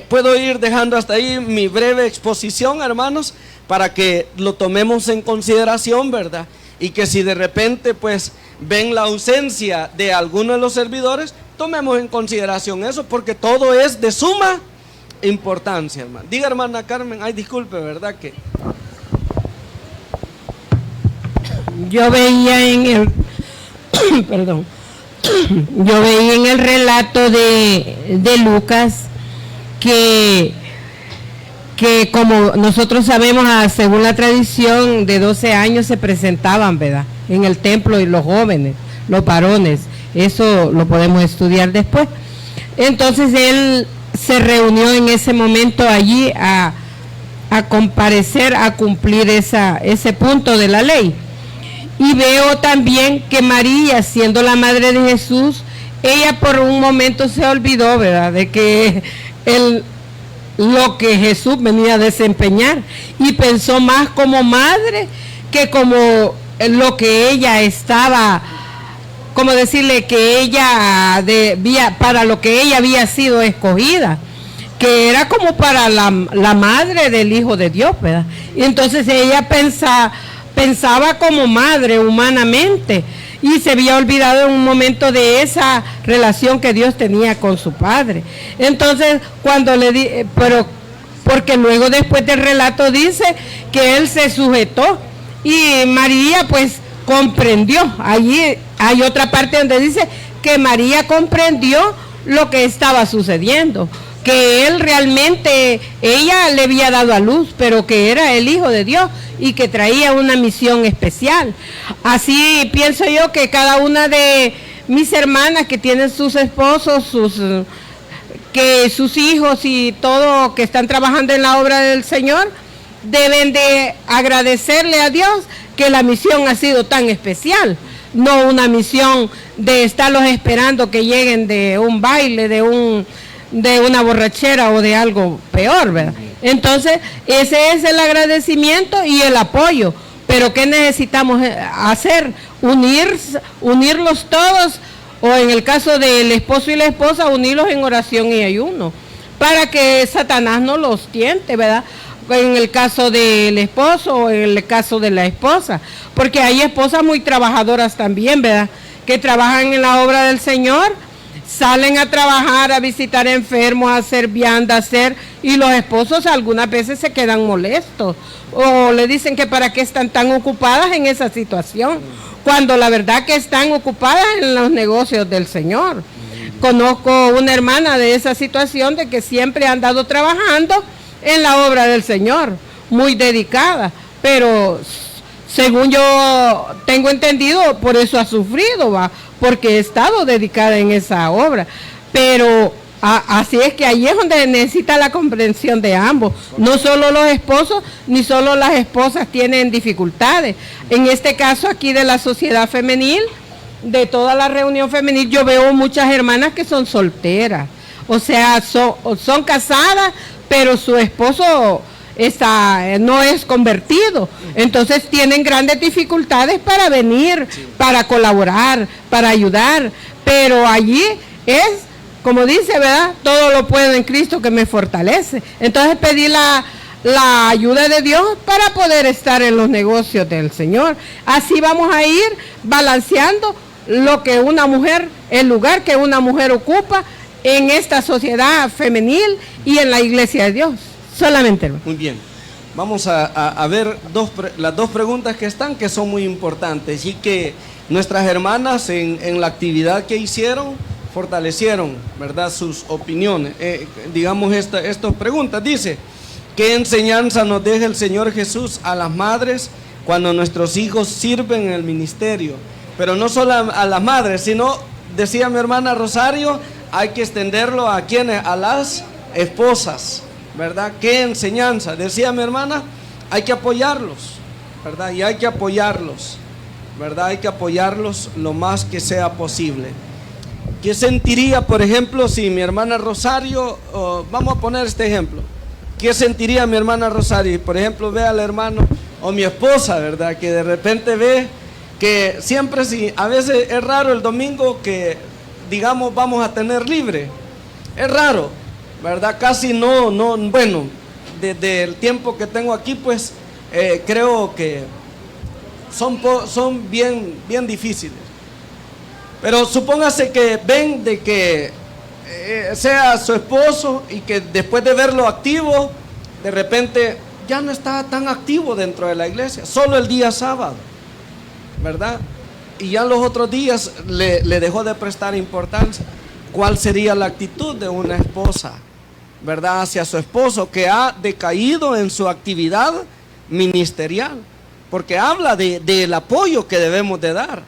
puedo ir dejando hasta ahí mi breve exposición, hermanos, para que lo tomemos en consideración, ¿verdad? Y que si de repente pues ven la ausencia de alguno de los servidores, tomemos en consideración eso, porque todo es de suma importancia, hermano. Diga, hermana Carmen, ay, disculpe, ¿verdad? Que yo veía en el perdón, yo veía en el relato de Lucas que como nosotros sabemos, según la tradición, de 12 años se presentaban, ¿verdad?, en el templo, y los jóvenes, los varones. Eso lo podemos estudiar después. Entonces él se reunió en ese momento allí a comparecer, a cumplir ese punto de la ley. Y veo también que María, siendo la madre de Jesús, ella por un momento se olvidó, ¿verdad?, de que lo que Jesús venía a desempeñar, y pensó más como madre que como lo que ella estaba, como decirle que ella para lo que ella había sido escogida, que era como para la madre del Hijo de Dios, ¿verdad? Y entonces ella pensaba como madre humanamente, y se había olvidado en un momento de esa relación que Dios tenía con su Padre. Entonces cuando porque luego después del relato dice que él se sujetó, y María pues comprendió. Allí hay otra parte donde dice que María comprendió lo que estaba sucediendo, que él realmente, ella le había dado a luz, pero que era el Hijo de Dios y que traía una misión especial. Así pienso yo que cada una de mis hermanas que tienen sus esposos, sus hijos y todo, que están trabajando en la obra del Señor, deben de agradecerle a Dios que la misión ha sido tan especial, no una misión de estarlos esperando que lleguen de un baile, de una borrachera o de algo peor, ¿verdad? Entonces ese es el agradecimiento y el apoyo. Pero ¿qué necesitamos hacer? Unirlos todos, o en el caso del esposo y la esposa, unirlos en oración y ayuno, para que Satanás no los tiente, ¿verdad? En el caso del esposo o en el caso de la esposa, porque hay esposas muy trabajadoras también, ¿verdad?, que trabajan en la obra del Señor, salen a trabajar, a visitar enfermos, a hacer vianda, y los esposos algunas veces se quedan molestos o le dicen que para qué están tan ocupadas en esa situación, cuando la verdad que están ocupadas en los negocios del Señor. conozco una hermana de esa situación de que siempre ha andado trabajando en la obra del Señor, muy dedicada, pero según yo tengo entendido, por eso ha sufrido, ¿va? Porque he estado dedicada en esa obra, pero así es que ahí es donde necesita la comprensión de ambos. No solo los esposos, ni solo las esposas tienen dificultades. En este caso aquí de la sociedad femenil, de toda la reunión femenil, yo veo muchas hermanas que son solteras, o sea, son casadas, pero su esposo no es convertido, entonces tienen grandes dificultades para venir, para colaborar, para ayudar, pero allí es, como dice, ¿verdad? Todo lo puedo en Cristo que me fortalece. Entonces pedir la ayuda de Dios para poder estar en los negocios del Señor. Así vamos a ir balanceando lo que una mujer, el lugar que una mujer ocupa en esta sociedad femenil y en la iglesia de Dios. Solamente, hermano. Muy bien. Vamos a ver las dos preguntas que están, que son muy importantes y que nuestras hermanas en la actividad que hicieron fortalecieron, ¿verdad?, sus opiniones. Digamos estas preguntas. Dice, ¿qué enseñanza nos deja el Señor Jesús a las madres cuando nuestros hijos sirven en el ministerio? Pero no solo a las madres, sino, decía mi hermana Rosario, hay que extenderlo a quienes, a las esposas, ¿verdad? ¿Qué enseñanza? Decía mi hermana, hay que apoyarlos, ¿verdad? Y hay que apoyarlos, ¿verdad? Hay que apoyarlos lo más que sea posible. ¿Qué sentiría, por ejemplo, si mi hermana Rosario, vamos a poner este ejemplo, qué sentiría mi hermana Rosario, por ejemplo, ve al hermano o mi esposa, ¿verdad? Que de repente ve que siempre, sí, a veces es raro el domingo que, digamos, vamos a tener libre, es raro, ¿verdad? Casi no, bueno, desde el tiempo que tengo aquí, pues creo que son bien difíciles. Pero supóngase que ven de que sea su esposo y que después de verlo activo, de repente ya no está tan activo dentro de la iglesia, solo el día sábado, ¿verdad? Y ya los otros días le dejó de prestar importancia. ¿Cuál sería la actitud de una esposa, ¿verdad?, hacia su esposo que ha decaído en su actividad ministerial? Porque habla del apoyo que debemos de dar,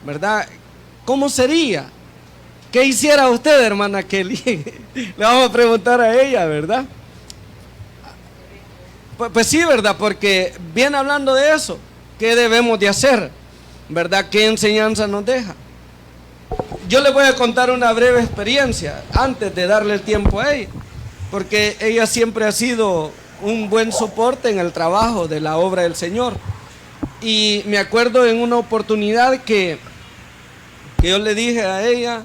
¿verdad? ¿Cómo sería? ¿Qué hiciera usted, hermana Kelly? Le vamos a preguntar a ella, ¿verdad? Pues sí, ¿verdad? Porque viene hablando de eso. ¿Qué debemos de hacer? ¿Verdad? ¿Qué enseñanza nos deja? Yo le voy a contar una breve experiencia antes de darle el tiempo a ella, porque ella siempre ha sido un buen soporte en el trabajo de la obra del Señor. Y me acuerdo en una oportunidad que yo le dije a ella,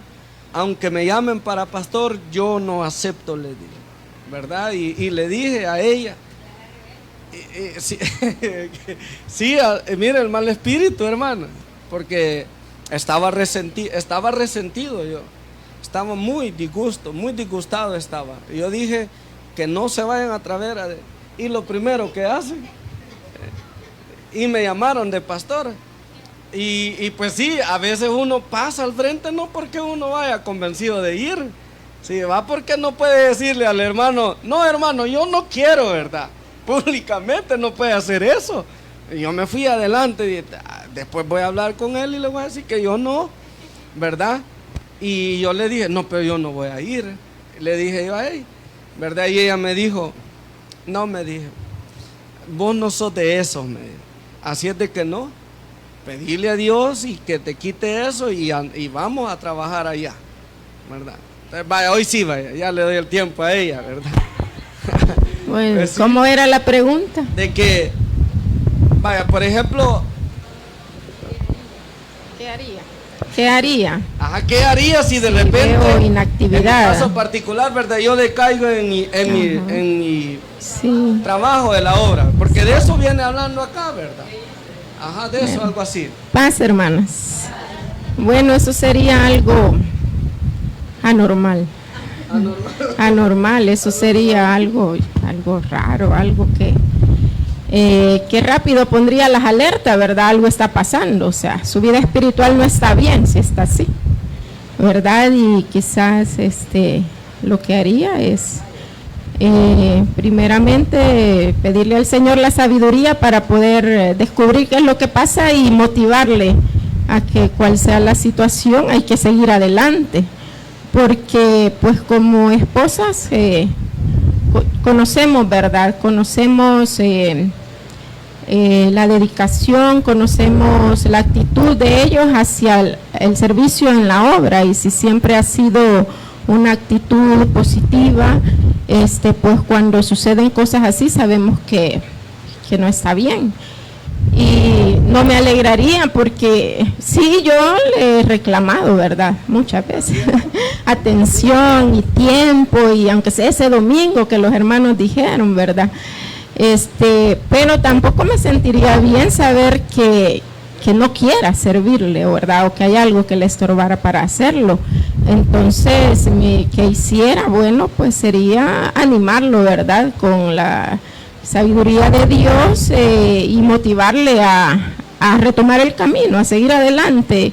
aunque me llamen para pastor, yo no acepto, le dije, ¿verdad? Y le dije a ella, sí, mire el mal espíritu, hermana, porque estaba resentido yo, estaba muy disgustado estaba. Yo dije que no se vayan a atrever y lo primero que hacen, y me llamaron de pastor. Y pues sí, a veces uno pasa al frente no porque uno vaya convencido de ir, sí, va porque no puede decirle al hermano, no hermano, yo no quiero, ¿verdad? Públicamente no puede hacer eso. Y yo me fui adelante y después voy a hablar con él y le voy a decir que yo no, ¿verdad? Y yo le dije, no, pero yo no voy a ir. Le dije yo a ella, ¿verdad? Y ella me dijo, no, me dijo, vos no sos de esos, me dijo. Así es de que no, pedirle a Dios y que te quite eso y vamos a trabajar allá, ¿verdad? Entonces, vaya, hoy sí, vaya, ya le doy el tiempo a ella, ¿verdad? Bueno, pues sí, ¿cómo era la pregunta? de que, vaya, por ejemplo, ¿Qué haría? ¿Qué haría? ajá, ¿qué haría si de Sí, repente, veo inactividad. en mi caso particular, ¿verdad? Yo decaigo en mi Sí. trabajo de la obra, porque de eso viene hablando acá, ¿verdad? Ajá, de eso, algo así. Paz, hermanas. Bueno, eso sería algo anormal. Anormal, eso sería algo raro, algo que rápido pondría las alertas, ¿verdad? Algo está pasando, o sea, su vida espiritual no está bien si está así. ¿verdad? Y quizás lo que haría es primeramente pedirle al Señor la sabiduría para poder descubrir qué es lo que pasa y motivarle a que cual sea la situación hay que seguir adelante, porque pues como esposas conocemos, ¿verdad? Conocemos la dedicación, conocemos la actitud de ellos hacia el servicio en la obra, y si siempre ha sido una actitud positiva, pues cuando suceden cosas así sabemos que no está bien. Y no me alegraría porque sí, yo le he reclamado, ¿verdad? Muchas veces atención y tiempo, y aunque sea ese domingo que los hermanos dijeron, ¿verdad? Pero tampoco me sentiría bien saber que no quiera servirle, ¿verdad? O que hay algo que le estorbara para hacerlo. Entonces, que hiciera, bueno, pues sería animarlo, ¿verdad? Con la sabiduría de Dios y motivarle a retomar el camino, a seguir adelante.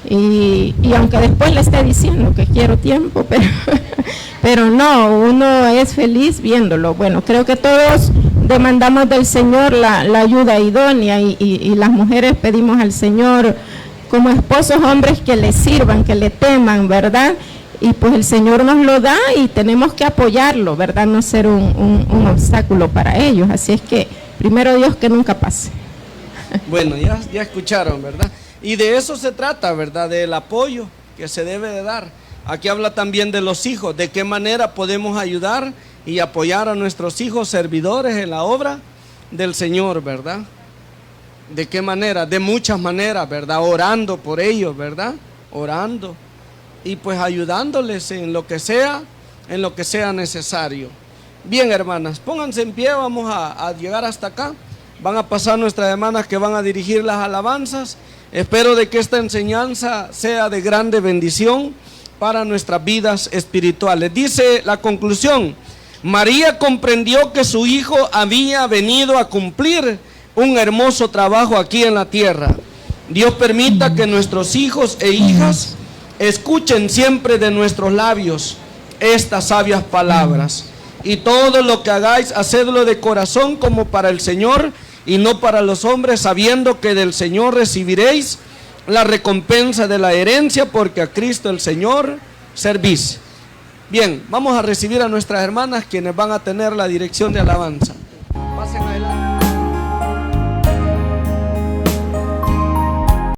Y aunque después le esté diciendo que quiero tiempo, pero no, uno es feliz viéndolo. Bueno, creo que todos demandamos del Señor la ayuda idónea, y las mujeres pedimos al Señor como esposos, hombres que le sirvan, que le teman, ¿verdad? Y pues el Señor nos lo da y tenemos que apoyarlo, ¿verdad? No ser un obstáculo para ellos. Así es que primero Dios, que nunca pase. Bueno, ya escucharon, ¿verdad? Y de eso se trata, ¿verdad? Del apoyo que se debe de dar. Aquí habla también de los hijos, de qué manera podemos ayudar y apoyar a nuestros hijos servidores en la obra del Señor, ¿verdad? ¿De qué manera? De muchas maneras, ¿verdad? Orando por ellos, ¿verdad? Orando y pues ayudándoles en lo que sea necesario. Bien, hermanas, pónganse en pie, vamos a llegar hasta acá. Van a pasar nuestras hermanas que van a dirigir las alabanzas. Espero de que esta enseñanza sea de grande bendición para nuestras vidas espirituales. Dice la conclusión: María comprendió que su hijo había venido a cumplir un hermoso trabajo aquí en la tierra. Dios permita que nuestros hijos e hijas escuchen siempre de nuestros labios estas sabias palabras. Y todo lo que hagáis, hacedlo de corazón como para el Señor y no para los hombres, sabiendo que del Señor recibiréis la recompensa de la herencia, porque a Cristo el Señor servís. Bien, vamos a recibir a nuestras hermanas, quienes van a tener la dirección de alabanza. Pasen adelante.